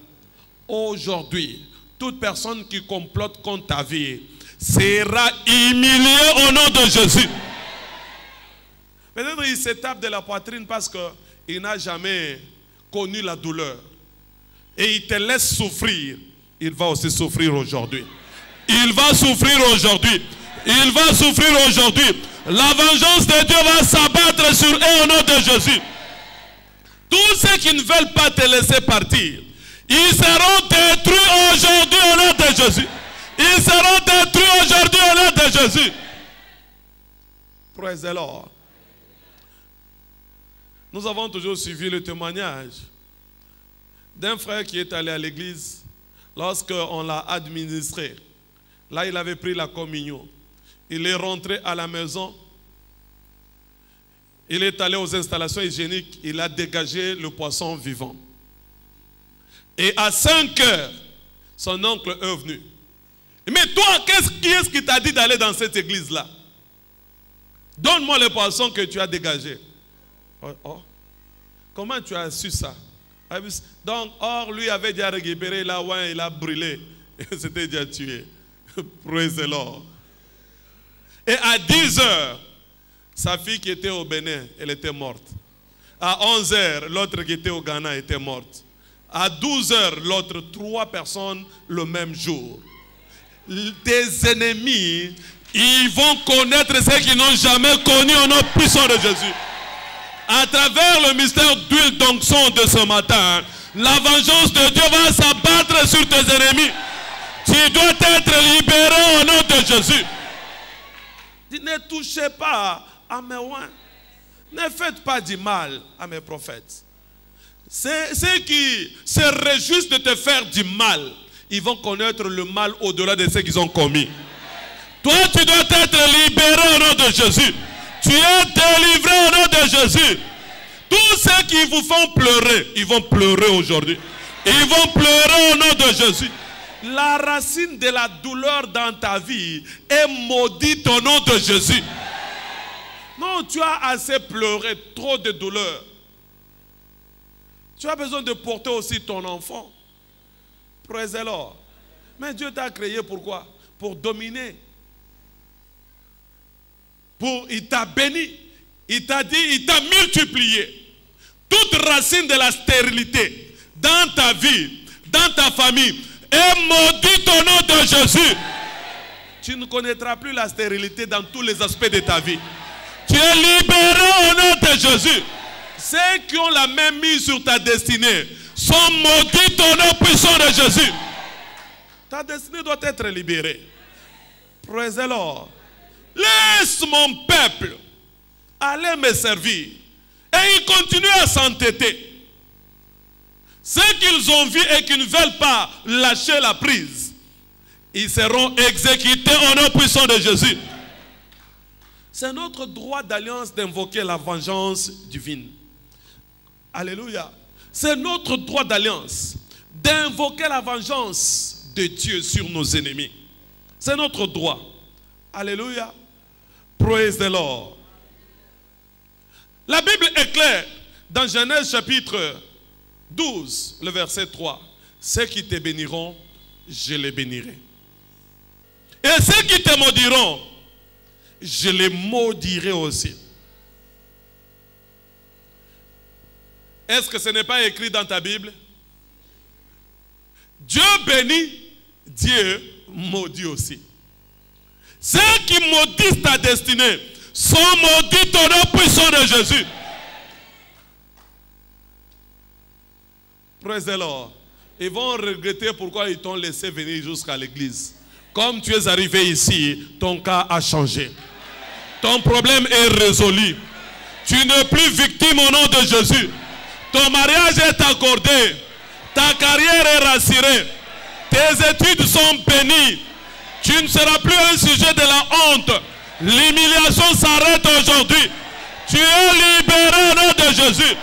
Aujourd'hui, toute personne qui complote contre ta vie sera humiliée au nom de Jésus. Peut-être il se tape de la poitrine parce qu'il n'a jamais connu la douleur. Et il te laisse souffrir. Il va aussi souffrir aujourd'hui. Il va souffrir aujourd'hui. Il va souffrir aujourd'hui. La vengeance de Dieu va s'abattre sur eux au nom de Jésus. Tous ceux qui ne veulent pas te laisser partir, ils seront détruits aujourd'hui au nom de Jésus. Ils seront détruits aujourd'hui au nom de Jésus. Praise the Lord. Nous avons toujours suivi le témoignage d'un frère qui est allé à l'église lorsqu'on l'a administré. Là, il avait pris la communion. Il est rentré à la maison. Il est allé aux installations hygiéniques. Il a dégagé le poisson vivant. Et à 5 heures, son oncle est venu. Mais toi, qui est-ce qui t'a dit d'aller dans cette église-là? Donne-moi le poisson que tu as dégagé. Oh, oh. Comment tu as su ça? Donc, or, lui avait déjà récupéré la ouin, il a brûlé. C'était déjà tué. Praise the Lord. Et à 10 heures, sa fille qui était au Bénin, elle était morte. À 11 heures, l'autre qui était au Ghana était morte. À 12 heures, l'autre, 3 personnes le même jour. Tes ennemis, ils vont connaître ce qu'ils n'ont jamais connu au nom puissant de Jésus. À travers le mystère d'huile d'onction de ce matin, la vengeance de Dieu va s'abattre sur tes ennemis. Tu dois être libéré au nom de Jésus. ne touchez pas à mes oins. Ne faites pas du mal à mes prophètes. Ceux qui se réjouissent de te faire du mal, ils vont connaître le mal au-delà de ce qu'ils ont commis. Toi, tu dois être libéré au nom de Jésus. Tu es délivré au nom de Jésus. Tous ceux qui vous font pleurer, ils vont pleurer aujourd'hui. Ils vont pleurer au nom de Jésus. La racine de la douleur dans ta vie est maudite au nom de Jésus. Non, tu as assez pleuré, trop de douleur. Tu as besoin de porter aussi ton enfant. Praise-le. Mais Dieu t'a créé pourquoi? Pour dominer. Il t'a béni. Il t'a dit, il t'a multiplié. Toute racine de la stérilité dans ta vie, dans ta famille, est maudite au nom de Jésus. Tu ne connaîtras plus la stérilité dans tous les aspects de ta vie. Tu es libéré au nom de Jésus. Ceux qui ont la main mise sur ta destinée sont maudits au nom puissant de Jésus. Ta destinée doit être libérée. Praise the Lord. Laisse mon peuple aller me servir. Et ils continuent à s'entêter. Ceux qu'ils ont vus et qui ne veulent pas lâcher la prise, ils seront exécutés au nom puissant de Jésus. C'est notre droit d'alliance d'invoquer la vengeance divine. Alléluia. C'est notre droit d'alliance d'invoquer la vengeance de Dieu sur nos ennemis. C'est notre droit. Alléluia. Praise the Lord. La Bible est claire dans Genèse chapitre 12, le verset 3. Ceux qui te béniront, je les bénirai. Et ceux qui te maudiront, je les maudirai aussi. Est-ce que ce n'est pas écrit dans ta Bible? Dieu bénit, Dieu maudit aussi. Ceux qui maudissent ta destinée sont maudits au nom puissant de Jésus. Praise the Lord. Ils vont regretter pourquoi ils t'ont laissé venir jusqu'à l'église. Comme tu es arrivé ici, ton cas a changé. Ton problème est résolu. Tu n'es plus victime au nom de Jésus. Ton mariage est accordé. Ta carrière est rassurée. Tes études sont bénies. Tu ne seras plus un sujet de la honte. L'humiliation s'arrête aujourd'hui. Tu es libéré au nom de Jésus.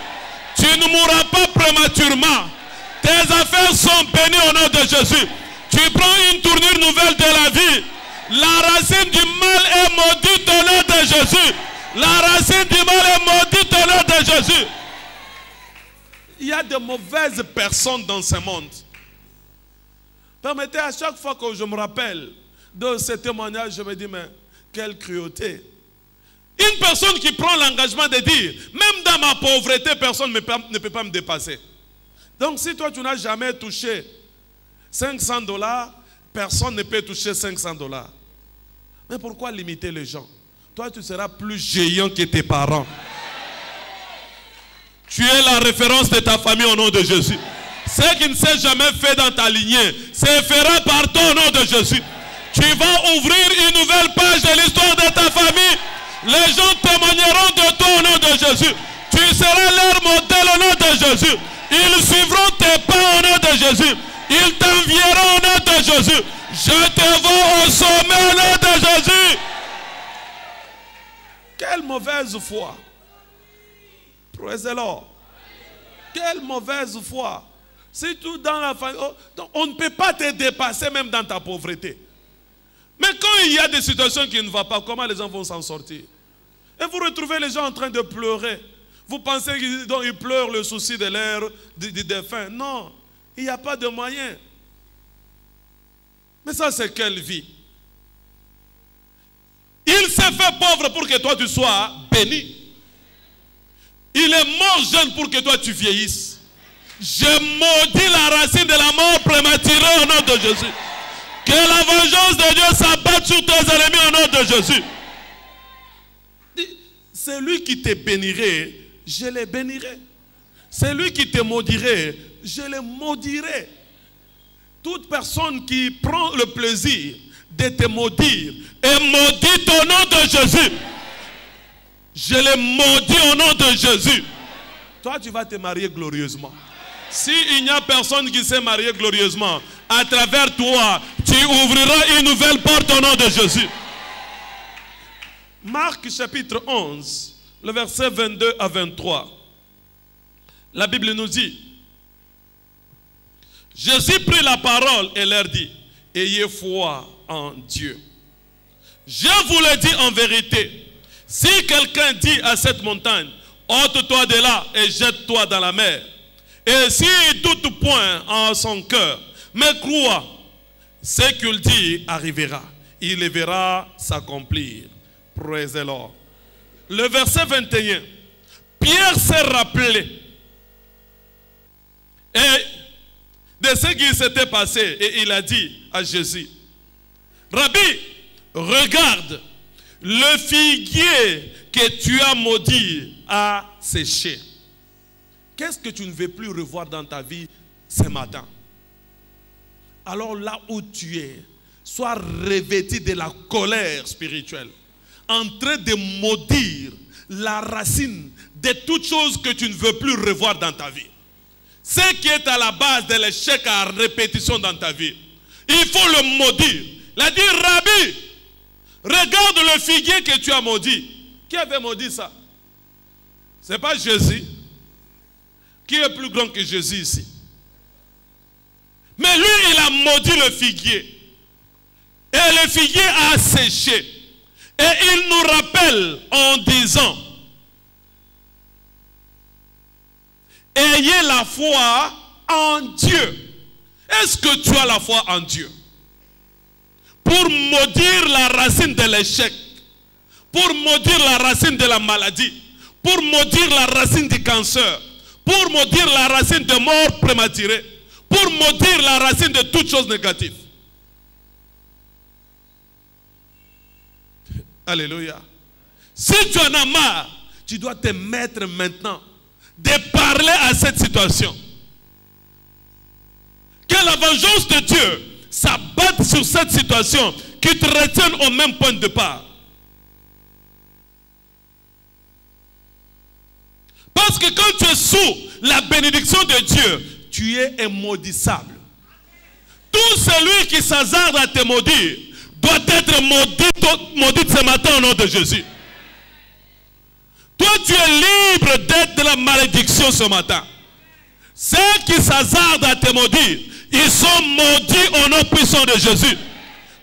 Tu ne mourras pas prématurément. Tes affaires sont bénies au nom de Jésus. Tu prends une tournure nouvelle de la vie. La racine du mal est maudite au nom de Jésus. La racine du mal est maudite au nom de Jésus. Il y a de mauvaises personnes dans ce monde. Permettez, à chaque fois que je me rappelle de ce témoignage, je me dis, mais quelle cruauté. Une personne qui prend l'engagement de dire, même dans ma pauvreté, personne ne peut pas me dépasser. Donc si toi tu n'as jamais touché $500, personne ne peut toucher $500. Mais pourquoi limiter les gens? Toi tu seras plus géant que tes parents. Tu es la référence de ta famille au nom de Jésus. Ce qui ne s'est jamais fait dans ta lignée, c'est fera par toi au nom de Jésus. Tu vas ouvrir une nouvelle page de l'histoire de ta famille. Les gens témoigneront de toi au nom de Jésus. Tu seras leur modèle au nom de Jésus. Ils suivront tes pas au nom de Jésus. Ils t'envieront au nom de Jésus. Je te vois au sommet au nom de Jésus. Quelle mauvaise foi. Praise the Lord. Quelle mauvaise foi. Si tout dans la famille, on ne peut pas te dépasser même dans ta pauvreté. Mais quand il y a des situations qui ne vont pas, comment les gens vont s'en sortir? Et vous retrouvez les gens en train de pleurer. Vous pensez qu'ils pleurent le souci de l'air, du défunt. Non, il n'y a pas de moyen. Mais ça, c'est quelle vie? Il s'est fait pauvre pour que toi tu sois béni. Il est mort jeune pour que toi tu vieillisses. Je maudis la racine de la mort prématurée au nom de Jésus. Que la vengeance de Dieu s'abatte sur tes ennemis au nom de Jésus. Celui qui te bénirait, je le bénirai. Celui qui te maudirait, je le maudirai. Toute personne qui prend le plaisir de te maudire et maudit au nom de Jésus. Je les maudis au nom de Jésus. Toi, tu vas te marier glorieusement. S'il n'y a personne qui s'est marié glorieusement, à travers toi, tu ouvriras une nouvelle porte au nom de Jésus. Marc chapitre 11, le verset 22 à 23. La Bible nous dit, Jésus prit la parole et leur dit, ayez foi en Dieu. Je vous le dis en vérité, si quelqu'un dit à cette montagne, ôte-toi de là et jette-toi dans la mer, et s'il doute point en son cœur, mais croit, ce qu'il dit arrivera. Il le verra s'accomplir. Praise the Lord. Le verset 21. Pierre s'est rappelé de ce qui s'était passé et il a dit à Jésus, Rabbi, regarde, le figuier que tu as maudit a séché. Qu'est-ce que tu ne veux plus revoir dans ta vie ce matin? Alors là où tu es, sois revêtu de la colère spirituelle, en train de maudire la racine de toutes choses que tu ne veux plus revoir dans ta vie. Ce qui est à la base de l'échec à répétition dans ta vie, il faut le maudire. Il a dit, Rabbi, regarde le figuier que tu as maudit. Qui avait maudit ça? Ce n'est pas Jésus. Qui est plus grand que Jésus ici? Mais lui, il a maudit le figuier. Et le figuier a séché. Et il nous rappelle en disant, ayez la foi en Dieu. Est-ce que tu as la foi en Dieu? Pour maudire la racine de l'échec, pour maudire la racine de la maladie, pour maudire la racine du cancer, pour maudire la racine de mort prématurée, pour maudire la racine de toutes choses négatives. Alléluia. Si tu en as marre, tu dois te mettre maintenant de parler à cette situation. Que la vengeance de Dieu s'abatte sur cette situation qui te retienne au même point de départ. Parce que quand tu es sous la bénédiction de Dieu, tu es immaudissable. Tout celui qui s'hasarde à te maudire doit être maudit ce matin au nom de Jésus. Toi, tu es libre d'être de la malédiction ce matin. Ceux qui s'hasardent à te maudire, ils sont maudits au nom puissant de Jésus.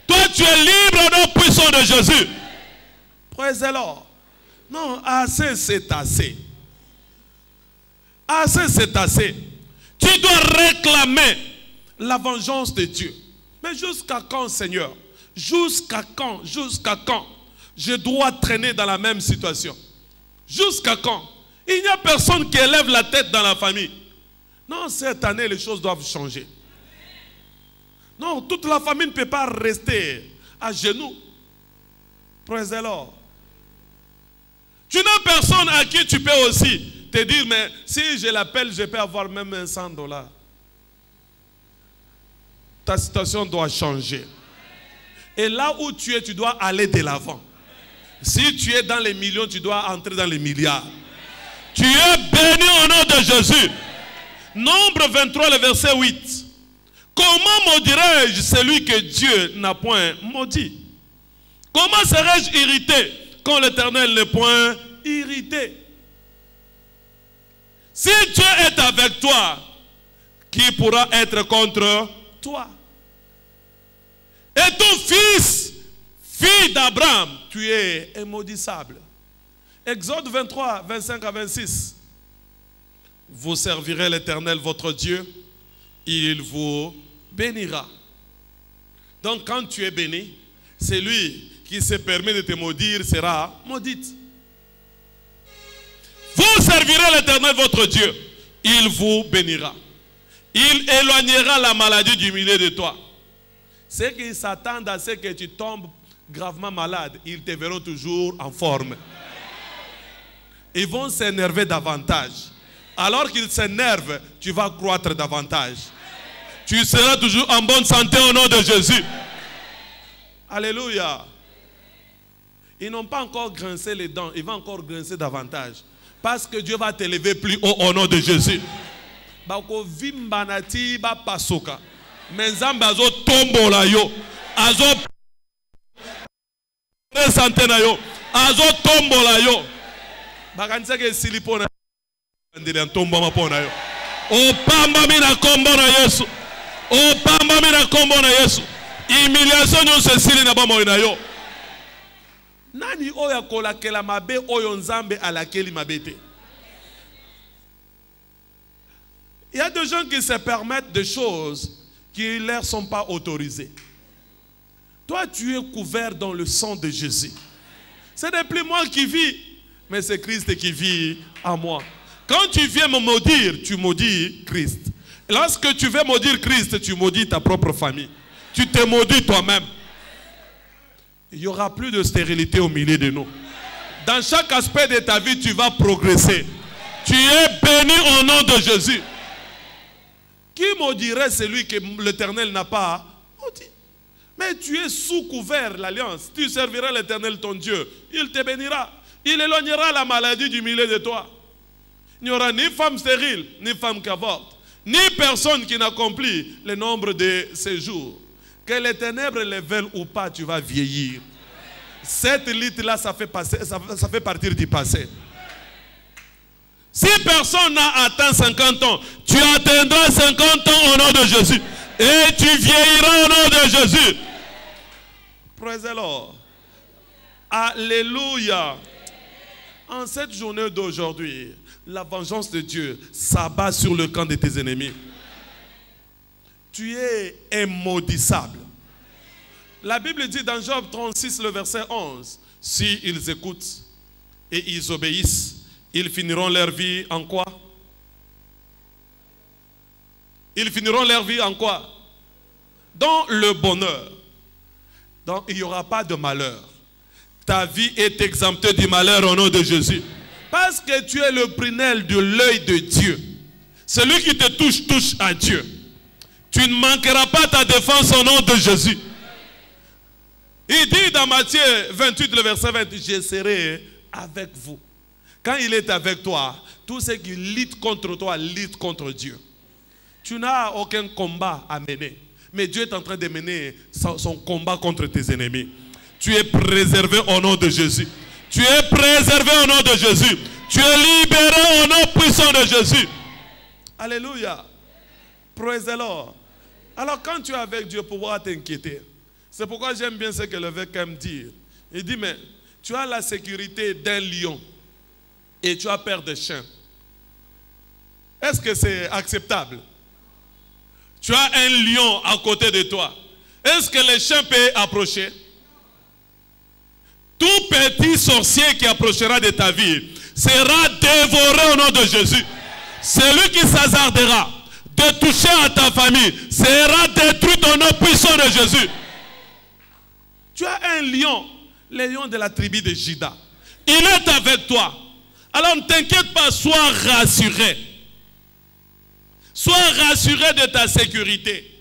Toi, tu es libre au nom puissant de Jésus. Praise the Lord. Non, assez, c'est assez. Assez, c'est assez. Tu dois réclamer la vengeance de Dieu. Mais jusqu'à quand, Seigneur? Jusqu'à quand? Jusqu'à quand je dois traîner dans la même situation? Jusqu'à quand? Il n'y a personne qui élève la tête dans la famille. Non, cette année, les choses doivent changer. Non, toute la famille ne peut pas rester à genoux. Praise the Lord. Tu n'as personne à qui tu peux aussi te dire, mais si je l'appelle, je peux avoir même $100. Ta situation doit changer. Et là où tu es, tu dois aller de l'avant. Si tu es dans les millions, tu dois entrer dans les milliards. Tu es béni au nom de Jésus. Nombre 23, le verset 8. Comment maudirais-je celui que Dieu n'a point maudit? Comment serais-je irrité quand l'Éternel n'est point irrité? Si Dieu est avec toi, qui pourra être contre toi? Et ton fils, fille d'Abraham, tu es immaudissable. Exode 23, 25 à 26. Vous servirez l'Éternel votre Dieu, il vous bénira. Donc quand tu es béni, celui qui se permet de te maudire sera maudite. Vous servirez l'Éternel votre Dieu, il vous bénira. Il éloignera la maladie du milieu de toi. Ceux qui s'attendent à ce que tu tombes gravement malade, ils te verront toujours en forme. Ils vont s'énerver davantage. Alors qu'ils s'énervent, tu vas croître davantage. Tu seras toujours en bonne santé au nom de Jésus. Alléluia. Ils n'ont pas encore grincé les dents. Ils vont encore grincer davantage. Parce que Dieu va t'élever plus haut au nom de Jésus. Bako vimbanati ba pasoka. Menzamba azo tombola yo. Azo santena yo. Azo tombola yo. Bakanisa ke silipona ndile ntombama pona yo. O pamba mina kombo na Yesu. O pamba mina kombo na Yesu. Humiliation yo se sili na bamo na yo. Nani oya kolakela mabe oyo nzambe alakeli mabete. Il y a des gens qui se permettent des choses qui ne leur sont pas autorisées. Toi, tu es couvert dans le sang de Jésus. Ce n'est plus moi qui vis, mais c'est Christ qui vit en moi. Quand tu viens me maudire, tu maudis Christ. Lorsque tu veux maudire Christ, tu maudis ta propre famille. Tu te maudis toi-même. Il n'y aura plus de stérilité au milieu de nous. Dans chaque aspect de ta vie, tu vas progresser. Tu es béni au nom de Jésus. Qui maudirait celui que l'Éternel n'a pas maudit? Mais tu es sous couvert l'alliance. Tu serviras l'Éternel ton Dieu. Il te bénira. Il éloignera la maladie du milieu de toi. Il n'y aura ni femme stérile, ni femme qui avorte, ni personne qui n'accomplit le nombre de ses jours. Que les ténèbres les veulent ou pas, tu vas vieillir. Cette litre-là, ça fait partir du passé. Si personne n'a atteint 50 ans, tu atteindras 50 ans au nom de Jésus. Et tu vieilliras au nom de Jésus. Praise the Lord. Alléluia. En cette journée d'aujourd'hui, la vengeance de Dieu s'abat sur le camp de tes ennemis. Tu es immaudissable. La Bible dit dans Job 36, le verset 11, si ils écoutent et ils obéissent, ils finiront leur vie en quoi? Ils finiront leur vie en quoi? Dans le bonheur. Donc il n'y aura pas de malheur. Ta vie est exemptée du malheur au nom de Jésus. Parce que tu es le prunelle de l'œil de Dieu. Celui qui te touche, touche à Dieu. Tu ne manqueras pas ta défense au nom de Jésus. Il dit dans Matthieu 28, le verset 20, je serai avec vous. Quand il est avec toi, tous ceux qui luttent contre toi, luttent contre Dieu. Tu n'as aucun combat à mener. Mais Dieu est en train de mener son combat contre tes ennemis. Tu es préservé au nom de Jésus. Tu es préservé au nom de Jésus. Tu es libéré au nom puissant de Jésus. Alléluia. Praise the Lord. Alors quand tu es avec Dieu, pourquoi t'inquiéter? C'est pourquoi j'aime bien ce que l'évêque aime dire. Il dit, mais tu as la sécurité d'un lion et tu as peur des chiens. Est-ce que c'est acceptable? Tu as un lion à côté de toi. Est-ce que les chiens peuvent approcher? Tout petit sorcier qui approchera de ta vie sera dévoré au nom de Jésus. Celui qui s'hasardera de toucher à ta famille sera détruit au nom puissant de Jésus. Tu as un lion, le lion de la tribu de Juda. Il est avec toi. Alors ne t'inquiète pas, sois rassuré. Sois rassuré de ta sécurité.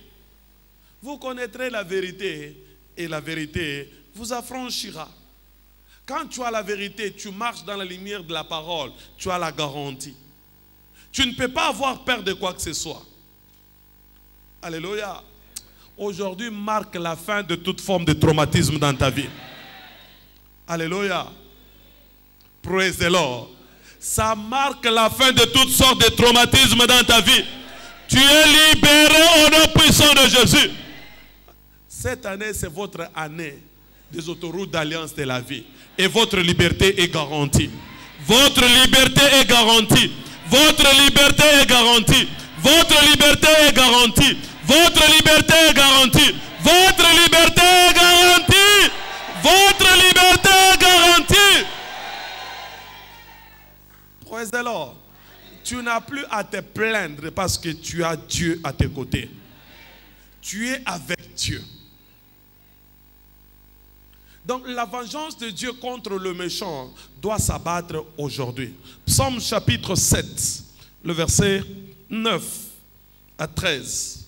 Vous connaîtrez la vérité et la vérité vous affranchira. Quand tu as la vérité, tu marches dans la lumière de la parole, tu as la garantie. Tu ne peux pas avoir peur de quoi que ce soit. Alléluia. Aujourd'hui marque la fin de toute forme de traumatisme dans ta vie. Alléluia. Praise the Lord. Ça marque la fin de toutes sortes de traumatismes dans ta vie. Tu es libéré au nom puissant de Jésus. Cette année, c'est votre année des autoroutes d'alliance de la vie. Et votre liberté est garantie. Votre liberté est garantie. Votre liberté est garantie. Votre liberté est garantie. Votre liberté est garantie. Votre liberté est garantie. Votre liberté est garantie. Praise the Lord. Tu n'as plus à te plaindre parce que tu as Dieu à tes côtés. Tu es avec Dieu. Donc la vengeance de Dieu contre le méchant doit s'abattre aujourd'hui. Psaume chapitre 7, le verset 9 à 13.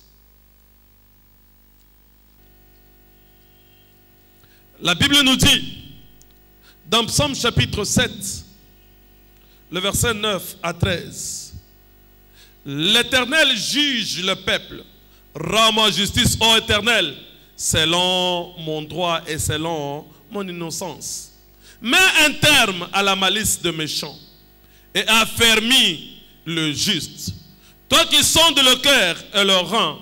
La Bible nous dit, dans Psaume chapitre 7, le verset 9 à 13, l'Éternel juge le peuple, rends-moi justice, ô Éternel, selon mon droit et selon mon innocence. Mets un terme à la malice de méchants et affermis le juste. Toi qui sondes le cœur et le rend,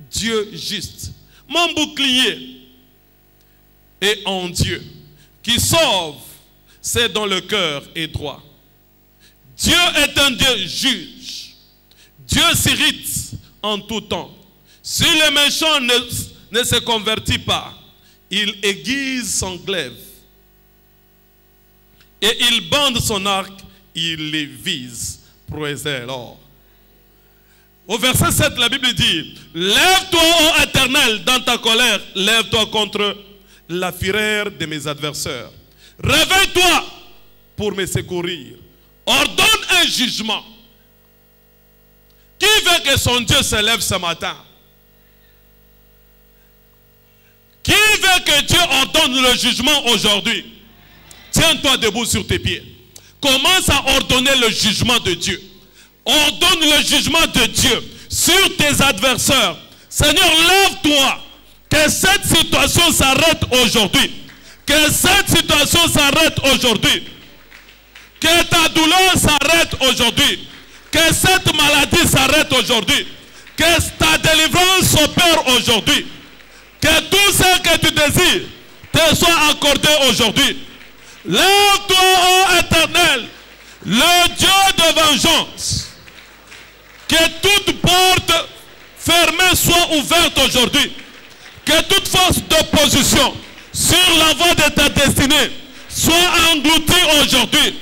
Dieu juste, mon bouclier est en Dieu, qui sauve, c'est dans le cœur est droit. Dieu est un Dieu juge. Dieu s'irrite en tout temps. Si le méchant ne se convertit pas, il aiguise son glaive et il bande son arc, il les vise, prouesé l'or. Au verset 7, la Bible dit, lève-toi, ô Éternel, dans ta colère, lève-toi contre la fureur de mes adversaires. Réveille-toi pour me secourir. Ordonne un jugement. Qui veut que son Dieu se lève ce matin? Qui veut que Dieu ordonne le jugement aujourd'hui? Tiens-toi debout sur tes pieds. Commence à ordonner le jugement de Dieu. Ordonne le jugement de Dieu sur tes adversaires. Seigneur, lève-toi. Que cette situation s'arrête aujourd'hui. Que cette situation s'arrête aujourd'hui. Que ta douleur s'arrête aujourd'hui. Que cette maladie s'arrête aujourd'hui. Que ta délivrance s'opère aujourd'hui. Que tout ce que tu désires te soit accordé aujourd'hui. Lève-toi, ô Éternel, le Dieu de vengeance. Que toute porte fermée soit ouverte aujourd'hui. Que toute force d'opposition sur la voie de ta destinée soit engloutie aujourd'hui.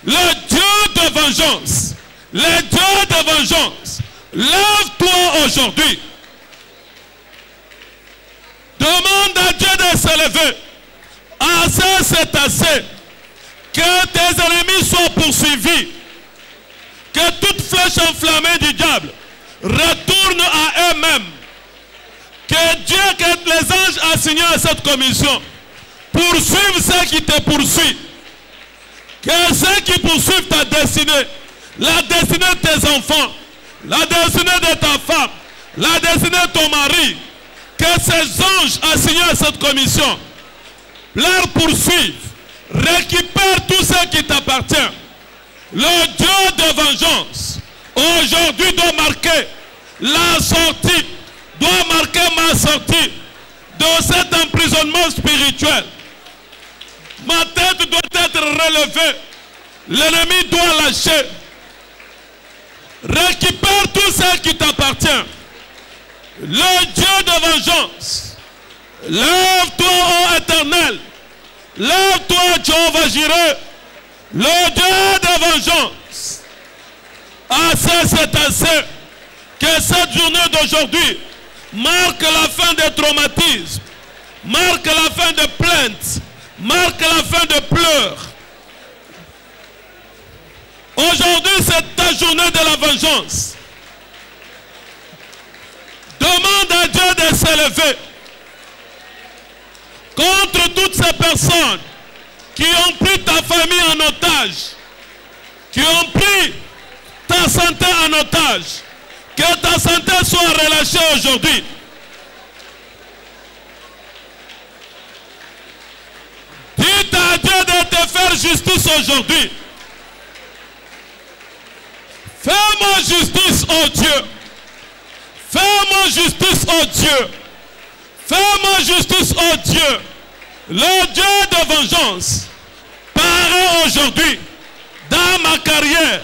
Le Dieu de vengeance, le Dieu de vengeance, lève-toi aujourd'hui. Demande à Dieu de se lever. Assez, c'est assez. Que tes ennemis soient poursuivis. Que toute flèche enflammée du diable retourne à eux-mêmes. Que Dieu, que les anges assignés à cette commission poursuivent ceux qui te poursuivent. Que ceux qui poursuivent ta destinée, la destinée de tes enfants, la destinée de ta femme, la destinée de ton mari, que ces anges assignés à cette commission leur poursuivent, récupèrent tout ce qui t'appartient. Le Dieu de vengeance, aujourd'hui doit marquer la sortie, doit marquer ma sortie de cet emprisonnement spirituel. Ma tête doit être relevée, l'ennemi doit lâcher. Récupère tout ce qui t'appartient. Le Dieu de vengeance, lève-toi, ô Éternel, lève-toi, Jéhovah Jireh, le Dieu de vengeance. Assez, c'est assez. Que cette journée d'aujourd'hui marque la fin des traumatismes, marque la fin de plaintes, marque la fin de pleurs. Aujourd'hui, c'est ta journée de la vengeance. Demande à Dieu de s'élever contre toutes ces personnes qui ont pris ta famille en otage, qui ont pris ta santé en otage. Que ta santé soit relâchée aujourd'hui. Dites à Dieu de te faire justice aujourd'hui. Fais-moi justice, ô Dieu. Fais-moi justice, ô Dieu. Fais-moi justice, ô Dieu. Le Dieu de vengeance paraît aujourd'hui dans ma carrière,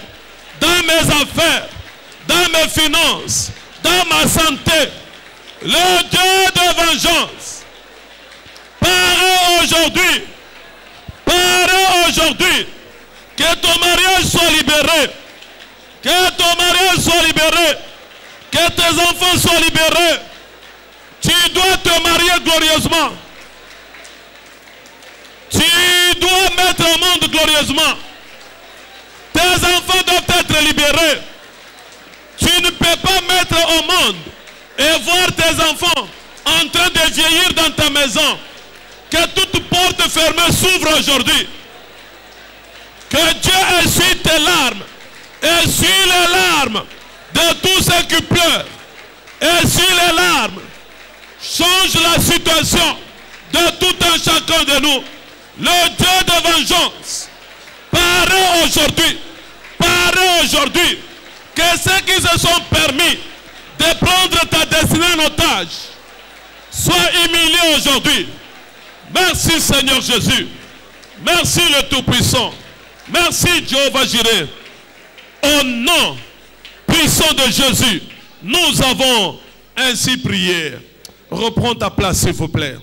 dans mes affaires, dans mes finances, dans ma santé. Le Dieu de vengeance paraît aujourd'hui. Paraît aujourd'hui. Que ton mariage soit libéré. Que ton mariage soit libéré. Que tes enfants soient libérés. Tu dois te marier glorieusement. Tu dois mettre au monde glorieusement. Tes enfants doivent être libérés. Tu ne peux pas mettre au monde et voir tes enfants en train de vieillir dans ta maison. Que toute porte fermée s'ouvre aujourd'hui. Que Dieu essuie tes larmes. Essuie les larmes de tous ceux qui pleurent. Essuie les larmes. Change la situation de tout un chacun de nous. Le Dieu de vengeance. Parle aujourd'hui. Parle aujourd'hui. Que ceux qui se sont permis de prendre ta destinée en otage soient humiliés aujourd'hui. Merci Seigneur Jésus. Merci le Tout-Puissant. Merci Jéhovah Jireh. Au nom puissant de Jésus, nous avons ainsi prié. Reprends ta place s'il vous plaît.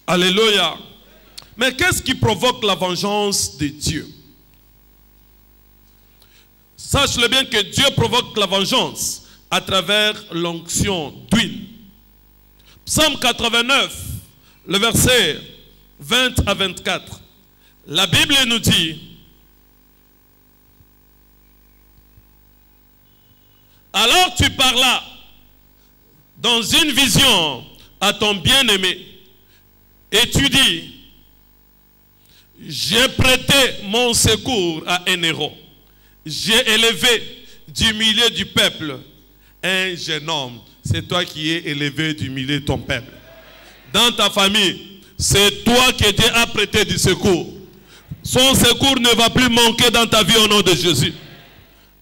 Alléluia. Mais qu'est-ce qui provoque la vengeance de Dieu? Sache-le bien que Dieu provoque la vengeance à travers l'onction d'huile. Psaume 89, le verset 20 à 24. La Bible nous dit: alors tu parlas dans une vision à ton bien-aimé et tu dis: j'ai prêté mon secours à un héros. J'ai élevé du milieu du peuple un jeune homme. C'est toi qui es élevé du milieu de ton peuple. Dans ta famille, c'est toi que Dieu a prêté du secours. Son secours ne va plus manquer dans ta vie au nom de Jésus.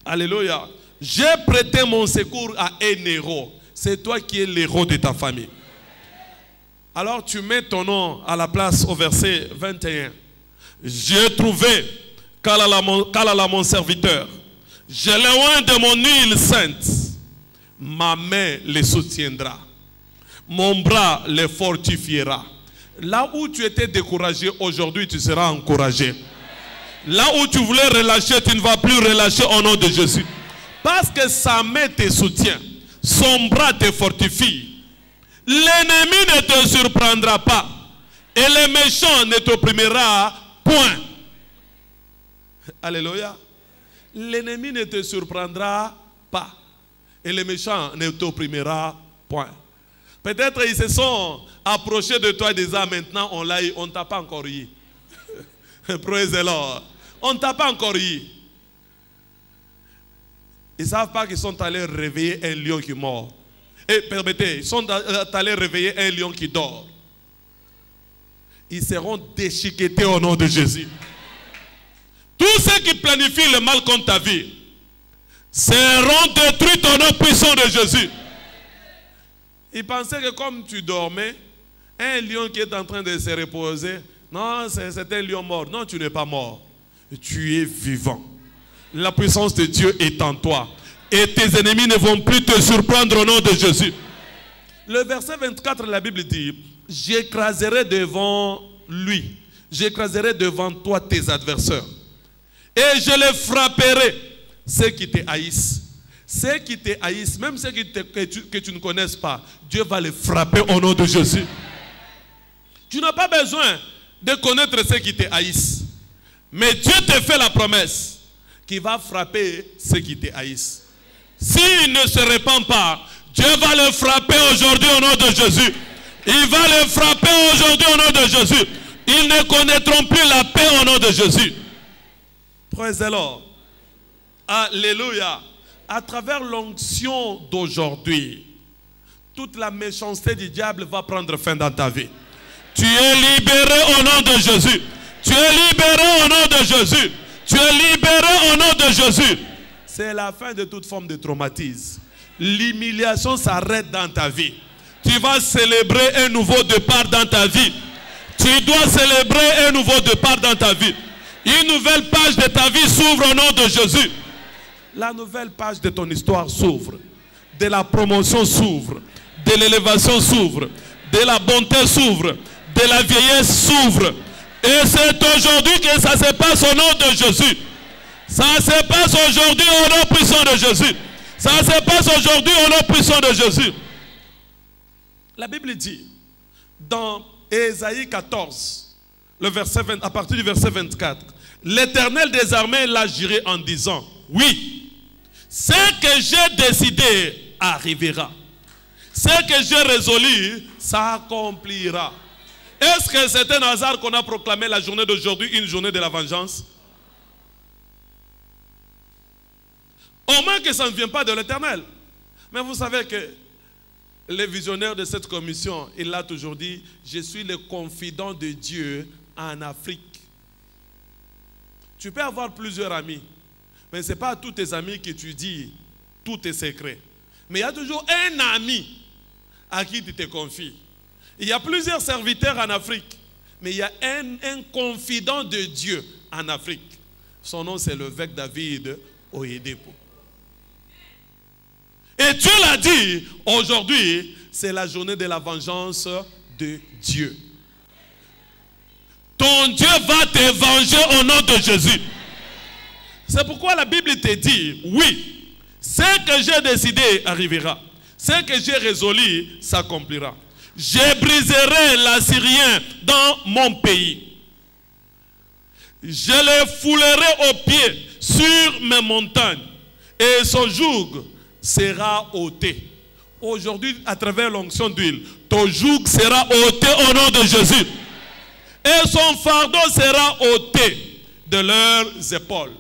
Alléluia. J'ai prêté mon secours à un héros. C'est toi qui es l'héros de ta famille. Alors tu mets ton nom à la place au verset 21. J'ai trouvé qu'Allah mon serviteur. Je l'éloigne de mon huile sainte. Ma main les soutiendra. Mon bras les fortifiera. Là où tu étais découragé, aujourd'hui tu seras encouragé. Là où tu voulais relâcher, tu ne vas plus relâcher au nom de Jésus. Parce que sa main te soutient. Son bras te fortifie. L'ennemi ne te surprendra pas. Et le méchant ne t'opprimera point. Alléluia. L'ennemi ne te surprendra pas. Et le méchant ne t'opprimera point. Peut-être ils se sont approchés de toi disant: maintenant on l'a eu, on ne t'a pas encore eu. Praise the Lord. On ne t'a pas encore eu. Ils ne savent pas qu'ils sont allés réveiller un lion qui mord. Et permettez, ils sont allés réveiller un lion qui dort. Ils seront déchiquetés au nom de Jésus. Tous ceux qui planifient le mal contre ta vie seront détruits au nom puissant de Jésus. Ils pensaient que comme tu dormais, un lion qui est en train de se reposer, non, c'est un lion mort. Non, tu n'es pas mort. Tu es vivant. La puissance de Dieu est en toi. Et tes ennemis ne vont plus te surprendre au nom de Jésus. Le verset 24, la Bible dit: j'écraserai devant lui. J'écraserai devant toi tes adversaires. Et je les frapperai, ceux qui te haïssent. Ceux qui te haïssent, même ceux que tu ne connaisses pas, Dieu va les frapper au nom de Jésus. Tu n'as pas besoin de connaître ceux qui te haïssent. Mais Dieu te fait la promesse qu'il va frapper ceux qui te haïssent. S'il ne se répand pas, Dieu va les frapper aujourd'hui au nom de Jésus. Il va les frapper aujourd'hui au nom de Jésus. Ils ne connaîtront plus la paix au nom de Jésus. Praise the Lord. Alléluia. À travers l'onction d'aujourd'hui, toute la méchanceté du diable va prendre fin dans ta vie. Tu es libéré au nom de Jésus. Tu es libéré au nom de Jésus. Tu es libéré au nom de Jésus. C'est la fin de toute forme de traumatisme. L'humiliation s'arrête dans ta vie. Tu vas célébrer un nouveau départ dans ta vie. Tu dois célébrer un nouveau départ dans ta vie. Une nouvelle page de ta vie s'ouvre au nom de Jésus. La nouvelle page de ton histoire s'ouvre. De la promotion s'ouvre. De l'élévation s'ouvre. De la bonté s'ouvre. De la vieillesse s'ouvre. Et c'est aujourd'hui que ça se passe au nom de Jésus. Ça se passe aujourd'hui au nom puissant de Jésus. Ça se passe aujourd'hui au nom puissant de Jésus. La Bible dit dans Ésaïe 14, le verset 20, à partir du verset 24, l'Éternel des armées l'a juré en disant: oui, ce que j'ai décidé arrivera. Ce que j'ai résolu s'accomplira. Est-ce que c'est un hasard qu'on a proclamé la journée d'aujourd'hui une journée de la vengeance? Au moins que ça ne vient pas de l'Éternel. Mais vous savez que les visionnaires de cette commission, il l'a toujours dit, je suis le confident de Dieu en Afrique. Tu peux avoir plusieurs amis, mais ce n'est pas à tous tes amis que tu dis tous tes secrets. Mais il y a toujours un ami à qui tu te confies. Il y a plusieurs serviteurs en Afrique, mais il y a un confident de Dieu en Afrique. Son nom, c'est l'évêque David Oyedepo. Et Dieu l'a dit, aujourd'hui, c'est la journée de la vengeance de Dieu. Ton Dieu va te venger au nom de Jésus. C'est pourquoi la Bible te dit, oui, ce que j'ai décidé arrivera. Ce que j'ai résolu s'accomplira. Je briserai l'Assyrien dans mon pays. Je le foulerai aux pieds sur mes montagnes. Et son joug sera ôté. Aujourd'hui, à travers l'onction d'huile, ton joug sera ôté au nom de Jésus. Et son fardeau sera ôté de leurs épaules.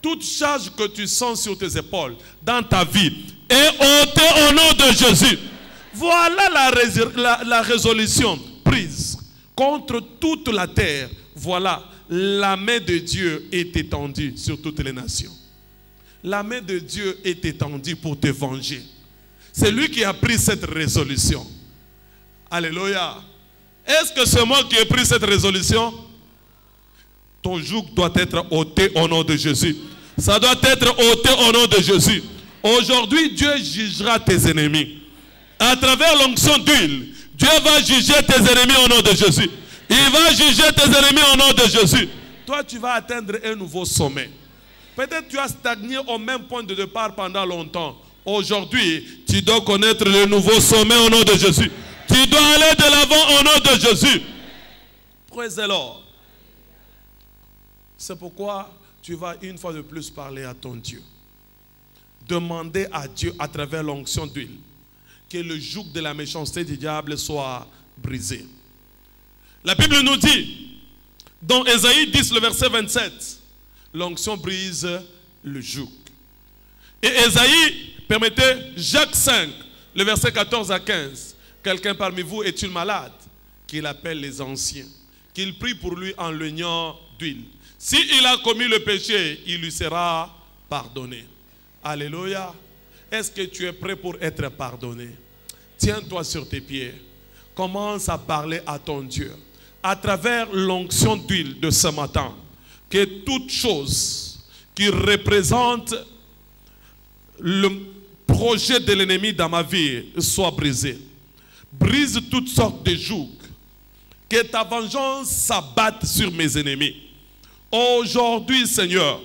Toute charge que tu sens sur tes épaules dans ta vie est ôtée au nom de Jésus. Voilà la résolution prise contre toute la terre. Voilà, la main de Dieu est étendue sur toutes les nations. La main de Dieu est étendue pour te venger. C'est lui qui a pris cette résolution. Alléluia. Est-ce que c'est moi qui ai pris cette résolution? Ton joug doit être ôté au nom de Jésus. Ça doit être ôté au nom de Jésus. Aujourd'hui, Dieu jugera tes ennemis. À travers l'onction d'huile, Dieu va juger tes ennemis au nom de Jésus. Il va juger tes ennemis au nom de Jésus. Toi, tu vas atteindre un nouveau sommet. Peut-être tu as stagné au même point de départ pendant longtemps. Aujourd'hui, tu dois connaître le nouveau sommet au nom de Jésus. Tu dois aller de l'avant au nom de Jésus. Praise the Lord. C'est pourquoi tu vas une fois de plus parler à ton Dieu. Demander à Dieu à travers l'onction d'huile que le joug de la méchanceté du diable soit brisé. La Bible nous dit, dans Ésaïe 10, le verset 27, l'onction brise le joug. Et Ésaïe, permettez, Jacques 5, le verset 14 à 15, quelqu'un parmi vous est-il malade? Qu'il appelle les anciens, qu'il prie pour lui en l'oignant d'huile. S'il a commis le péché, il lui sera pardonné. Alléluia. Est-ce que tu es prêt pour être pardonné? Tiens-toi sur tes pieds. Commence à parler à ton Dieu. À travers l'onction d'huile de ce matin, que toute chose qui représente le projet de l'ennemi dans ma vie soit brisée. Brise toutes sortes de jougs. Que ta vengeance s'abatte sur mes ennemis. Aujourd'hui, Seigneur,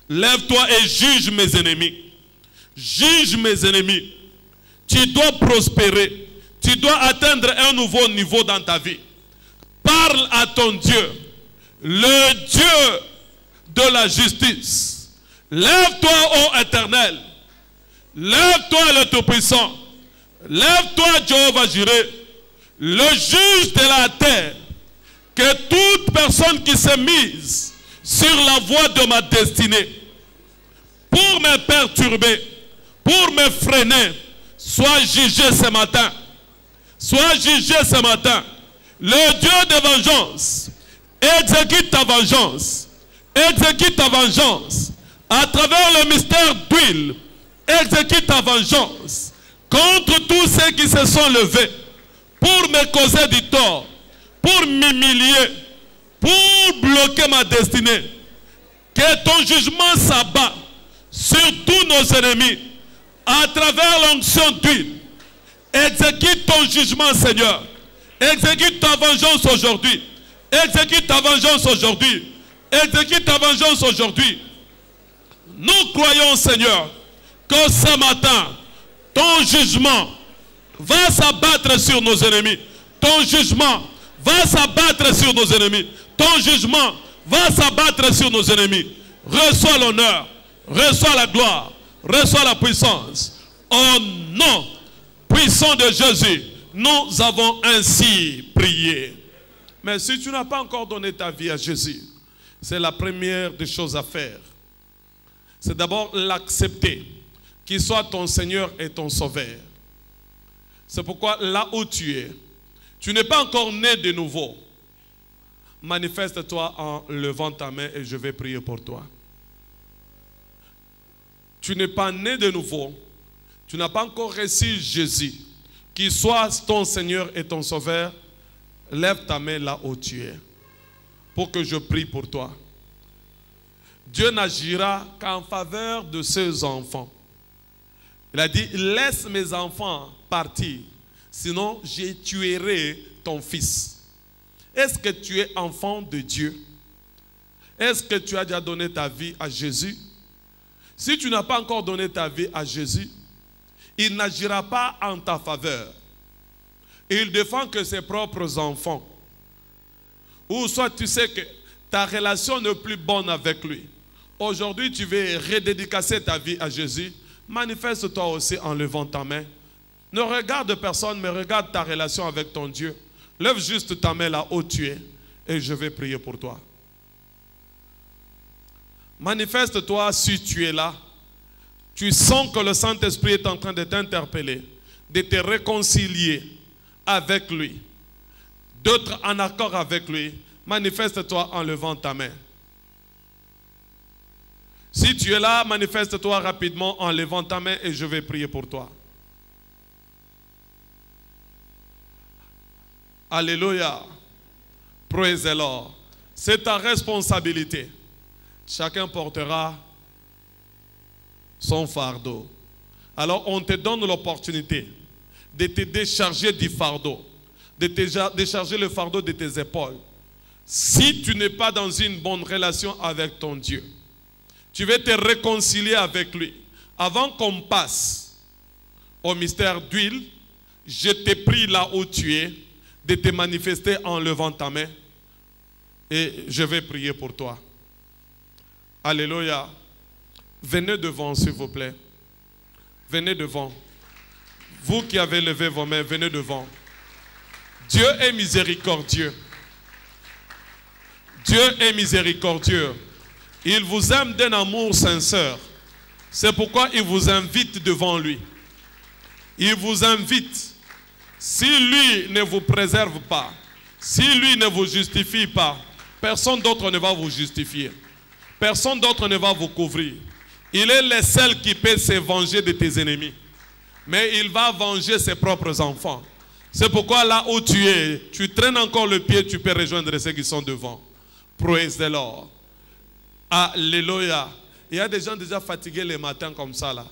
lève-toi et juge mes ennemis. Juge mes ennemis. Tu dois prospérer. Tu dois atteindre un nouveau niveau dans ta vie. Parle à ton Dieu, le Dieu de la justice. Lève-toi, ô Éternel. Lève-toi, le Tout-Puissant. Lève-toi, Jéhovah Jireh, le juge de la terre. Que toute personne qui s'est mise sur la voie de ma destinée pour me perturber, pour me freiner, soit jugé ce matin. Sois jugé ce matin. Le Dieu de vengeance, exécute ta vengeance. Exécute ta vengeance. À travers le mystère d'huile, exécute ta vengeance contre tous ceux qui se sont levés pour me causer du tort, pour m'humilier, pour bloquer ma destinée. Que ton jugement s'abat sur tous nos ennemis à travers l'onction d'huile. Exécute ton jugement, Seigneur. Exécute ta vengeance aujourd'hui. Exécute ta vengeance aujourd'hui. Exécute ta vengeance aujourd'hui. Nous croyons, Seigneur, que ce matin, ton jugement va s'abattre sur nos ennemis. Ton jugement va s'abattre sur nos ennemis. Ton jugement va s'abattre sur nos ennemis. Reçois l'honneur, reçois la gloire, reçois la puissance. Au nom puissant de Jésus, nous avons ainsi prié. Mais si tu n'as pas encore donné ta vie à Jésus, c'est la première des choses à faire. C'est d'abord l'accepter, qu'il soit ton Seigneur et ton Sauveur. C'est pourquoi là où tu n'es pas encore né de nouveau. Manifeste-toi en levant ta main et je vais prier pour toi. Tu n'es pas né de nouveau. Tu n'as pas encore reçu Jésus, qui soit ton Seigneur et ton Sauveur. Lève ta main là où tu es, pour que je prie pour toi. Dieu n'agira qu'en faveur de ses enfants. Il a dit, laisse mes enfants partir, sinon je tuerai ton fils. Est-ce que tu es enfant de Dieu? Est-ce que tu as déjà donné ta vie à Jésus? Si tu n'as pas encore donné ta vie à Jésus, il n'agira pas en ta faveur. Il défend que ses propres enfants. Ou soit tu sais que ta relation n'est plus bonne avec lui. Aujourd'hui, tu veux redédicacer ta vie à Jésus. Manifeste-toi aussi en levant ta main. Ne regarde personne, mais regarde ta relation avec ton Dieu. Lève juste ta main là où tu es et je vais prier pour toi. Manifeste-toi si tu es là. Tu sens que le Saint-Esprit est en train de t'interpeller, de te réconcilier avec lui, d'être en accord avec lui. Manifeste-toi en levant ta main. Si tu es là, manifeste-toi rapidement en levant ta main et je vais prier pour toi. Alléluia. Praise the Lord. C'est ta responsabilité. Chacun portera son fardeau. Alors on te donne l'opportunité de te décharger du fardeau, de te décharger le fardeau de tes épaules. Si tu n'es pas dans une bonne relation avec ton Dieu, tu veux te réconcilier avec lui. Avant qu'on passe au mystère d'huile, je te prie là où tu es de te manifester en levant ta main et je vais prier pour toi. Alléluia. Venez devant s'il vous plaît. Venez devant. Vous qui avez levé vos mains, venez devant. Dieu est miséricordieux. Dieu est miséricordieux. Il vous aime d'un amour sincère. C'est pourquoi il vous invite devant lui. Il vous invite. Si lui ne vous préserve pas, si lui ne vous justifie pas, personne d'autre ne va vous justifier. Personne d'autre ne va vous couvrir. Il est le seul qui peut se venger de tes ennemis. Mais il va venger ses propres enfants. C'est pourquoi là où tu es, tu traînes encore le pied, tu peux rejoindre ceux qui sont devant. Praise the Lord. Alléluia. Il y a des gens déjà fatigués les matins comme ça là.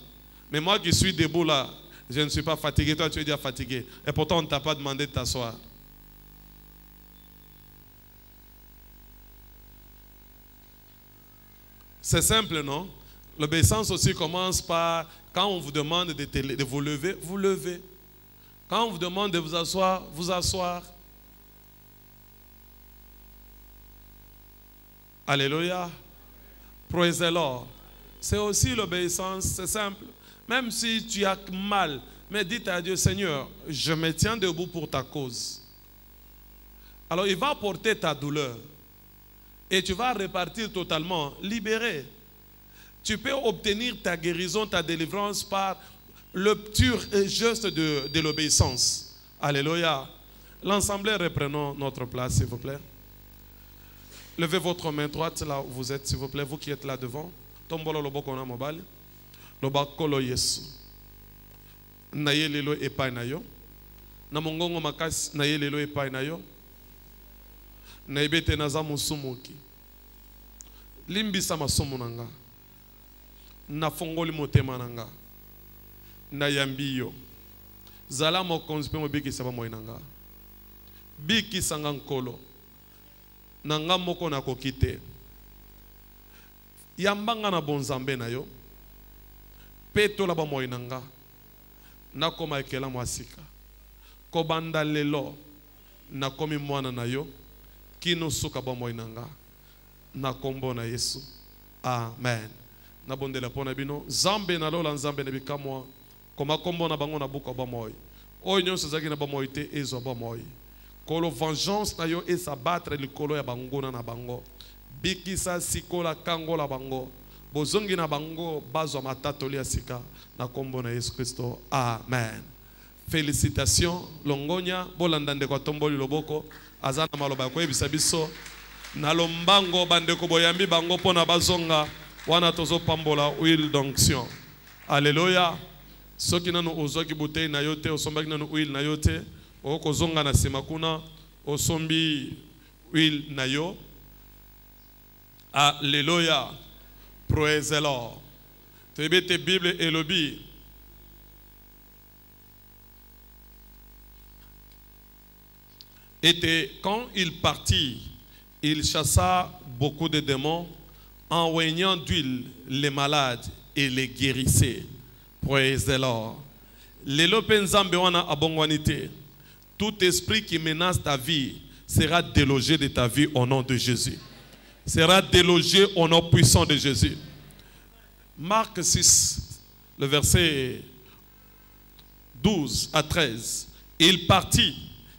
Mais moi qui suis debout là, je ne suis pas fatigué. Toi tu es déjà fatigué. Et pourtant on ne t'a pas demandé de t'asseoir. C'est simple, non? L'obéissance aussi commence par, quand on vous demande de vous lever, vous levez. Quand on vous demande de vous asseoir, vous asseoir. Alléluia. Praise the Lord. C'est aussi l'obéissance, c'est simple. Même si tu as mal, mais dites à Dieu, Seigneur, je me tiens debout pour ta cause. Alors il va porter ta douleur. Et tu vas repartir totalement libéré. Tu peux obtenir ta guérison, ta délivrance par le pur geste de l'obéissance. Alléluia. L'Assemblée, reprenons notre place, s'il vous plaît. Levez votre main droite là où vous êtes, s'il vous plaît, vous qui êtes là devant. Tombolo loboko na mobali. Lobakolo Yesu. Naye lelo epai na yo. Na mongongo makasi naye lelo epai na yo. Na ibete naza musumuki. Limbisa masomo nanga. Na fongoli motema nanga. Na yambi yo. Zala mokonzi pe mobiki saba moinanga. Biki sanga nkolo. Nanga moko na kokite. Yambanga na bonzambe na yo. Peto la ba moinanga. Na koma ekela mwasika. Kobanda lelo. Na komi mwana na yo. Kino suka ba moinanga. Na kombo na Yesu. Amen. Na bondela pona bino. Zambe na lola nzambe na bikamwa. Koma kombo na bango na buka ba moi. oyo nyonso ezalaki na bomoi te ezwa bomoi. Kolo vengeance na yo esabattre likolo ya banguna na bango. Bikisa sikola kangola bango. Bozongi na bango bazwa matatoli ya sika na kombo na Yesu Kristo. Amen. Félicitations Longonia bolanda ndeko tomboli loboko azana maloba ko ebisa biso na lombango bandeko boyambi bango pona bazonga wana tozo pambola huile d'onction. Alléluia. Soki nanu ozoki bouteille na yote osombaki nanu huile na yote okozonga na sima kuna osombi huile na yo. Alléluia. Praise the Lord. Tebete Bible elobi était quand il partit, il chassa beaucoup de démons, envoyant d'huile les malades et les guérissait. Praise the Lord. Lelo penzambe wana abongwanite. Tout esprit qui menace ta vie sera délogé de ta vie au nom de Jésus. Sera délogé au nom puissant de Jésus. Marc 6, le verset 12 à 13. Il partit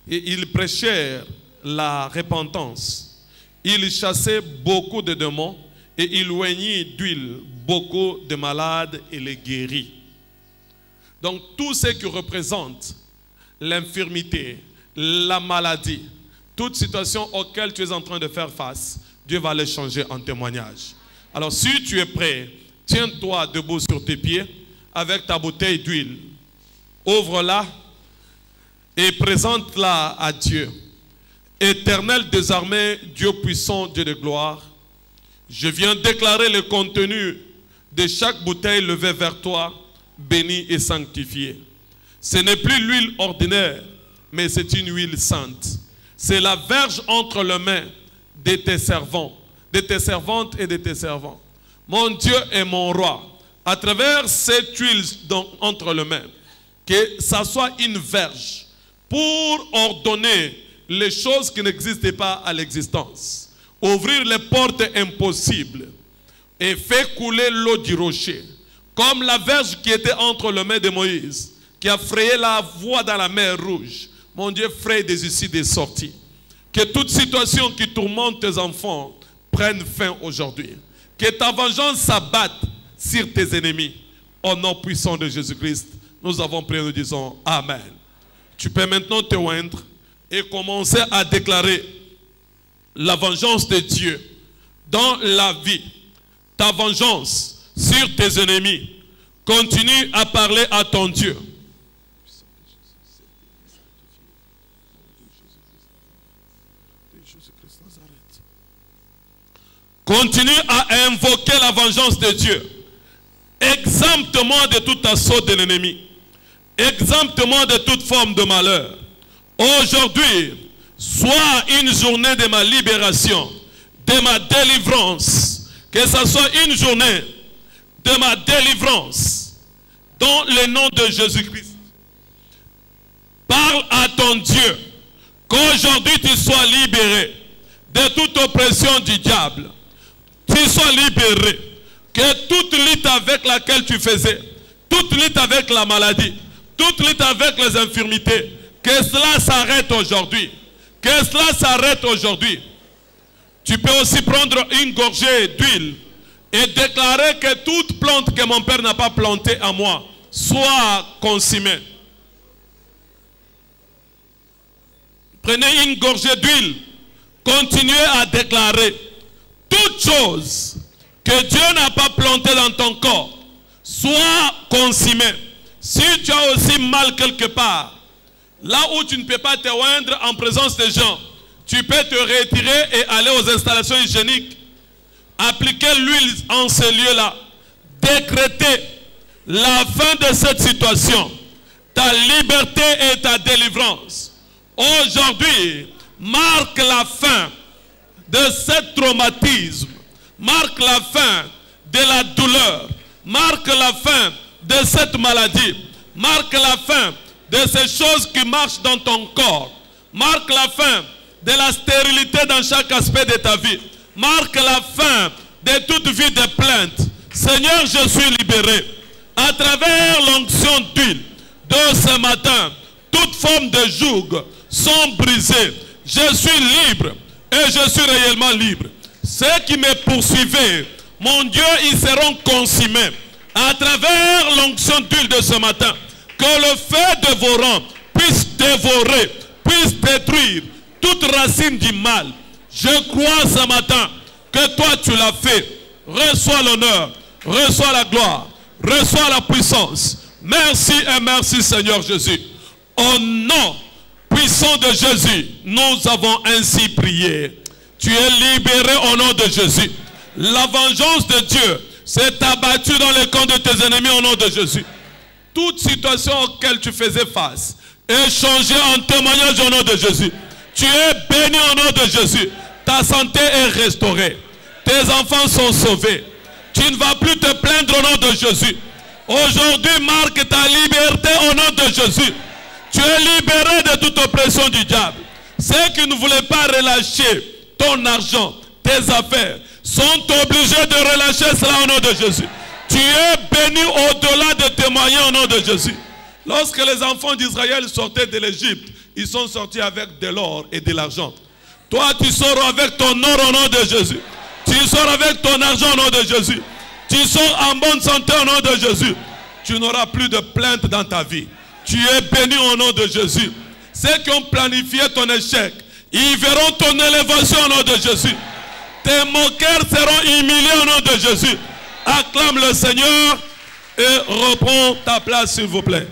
et ils prêchèrent la repentance. Il chassait beaucoup de démons et il oignit d'huile beaucoup de malades et les guérit. Donc tout ce qui représente l'infirmité, la maladie, toute situation auquel tu es en train de faire face, Dieu va les changer en témoignage. Alors si tu es prêt, tiens-toi debout sur tes pieds avec ta bouteille d'huile. Ouvre-la et présente-la à Dieu. Éternel des armées, Dieu puissant, Dieu de gloire, je viens déclarer le contenu de chaque bouteille levée vers toi, bénie et sanctifiée. Ce n'est plus l'huile ordinaire, mais c'est une huile sainte. C'est la verge entre les mains de tes servants, de tes servantes et de tes servants. Mon Dieu et mon roi, à travers cette huile entre les mains, que ça soit une verge pour ordonner les choses qui n'existaient pas à l'existence. Ouvrir les portes impossibles et faire couler l'eau du rocher. Comme la verge qui était entre les mains de Moïse, qui a frayé la voie dans la mer rouge. Mon Dieu, fraye des issues, des sorties. Que toute situation qui tourmente tes enfants prenne fin aujourd'hui. Que ta vengeance s'abatte sur tes ennemis. Au nom puissant de Jésus-Christ, nous avons prié, nous disons Amen. Tu peux maintenant te oindre et commencer à déclarer la vengeance de Dieu dans la vie. Ta vengeance sur tes ennemis. Continue à parler à ton Dieu. Continue à invoquer la vengeance de Dieu. Exempte-moi de tout assaut de l'ennemi. Exempte-moi de toute forme de malheur. Aujourd'hui, soit une journée de ma libération, de ma délivrance. Que ce soit une journée de ma délivrance. Dans le nom de Jésus-Christ. Parle à ton Dieu. Qu'aujourd'hui tu sois libéré de toute oppression du diable. Tu sois libéré. Que toute lutte avec laquelle tu faisais, toute lutte avec la maladie, toute lutte avec les infirmités, que cela s'arrête aujourd'hui. Que cela s'arrête aujourd'hui. Tu peux aussi prendre une gorgée d'huile et déclarer que toute plante que mon père n'a pas plantée à moi soit consumée. Prenez une gorgée d'huile. Continuez à déclarer toute chose que Dieu n'a pas plantée dans ton corps soit consumée. Si tu as aussi mal quelque part, là où tu ne peux pas te oindre en présence des gens, tu peux te retirer et aller aux installations hygiéniques. Appliquer l'huile en ce lieu-là. Décréter la fin de cette situation. Ta liberté et ta délivrance. Aujourd'hui, marque la fin de ce traumatisme. Marque la fin de la douleur. Marque la fin de cette maladie. Marque la fin de ces choses qui marchent dans ton corps. Marque la fin de la stérilité dans chaque aspect de ta vie. Marque la fin de toute vie de plainte. Seigneur, je suis libéré. À travers l'onction d'huile de ce matin, tout toute forme de joug sont brisées. Je suis libre et je suis réellement libre. Ceux qui me poursuivaient, mon Dieu, ils seront consumés à travers l'onction d'huile de ce matin. Que le feu dévorant puisse dévorer, puisse détruire toute racine du mal. Je crois ce matin que toi tu l'as fait. Reçois l'honneur, reçois la gloire, reçois la puissance. Merci et merci Seigneur Jésus. Au nom puissant de Jésus, nous avons ainsi prié. Tu es libéré au nom de Jésus. La vengeance de Dieu s'est abattue dans le camp de tes ennemis au nom de Jésus. Toute situation auquel tu faisais face est changée en témoignage au nom de Jésus. Tu es béni au nom de Jésus. Ta santé est restaurée. Tes enfants sont sauvés. Tu ne vas plus te plaindre au nom de Jésus. Aujourd'hui, marque ta liberté au nom de Jésus. Tu es libéré de toute oppression du diable. Ceux qui ne voulaient pas relâcher ton argent, tes affaires, sont obligés de relâcher cela au nom de Jésus. Tu es béni au-delà de tes moyens au nom de Jésus. Lorsque les enfants d'Israël sortaient de l'Égypte, ils sont sortis avec de l'or et de l'argent. Toi, tu sors avec ton or au nom de Jésus. Tu sors avec ton argent au nom de Jésus. Tu sors en bonne santé au nom de Jésus. Tu n'auras plus de plainte dans ta vie. Tu es béni au nom de Jésus. Ceux qui ont planifié ton échec, ils verront ton élévation au nom de Jésus. Tes moqueurs seront humiliés au nom de Jésus. Acclame le Seigneur et reprends ta place s'il vous plaît.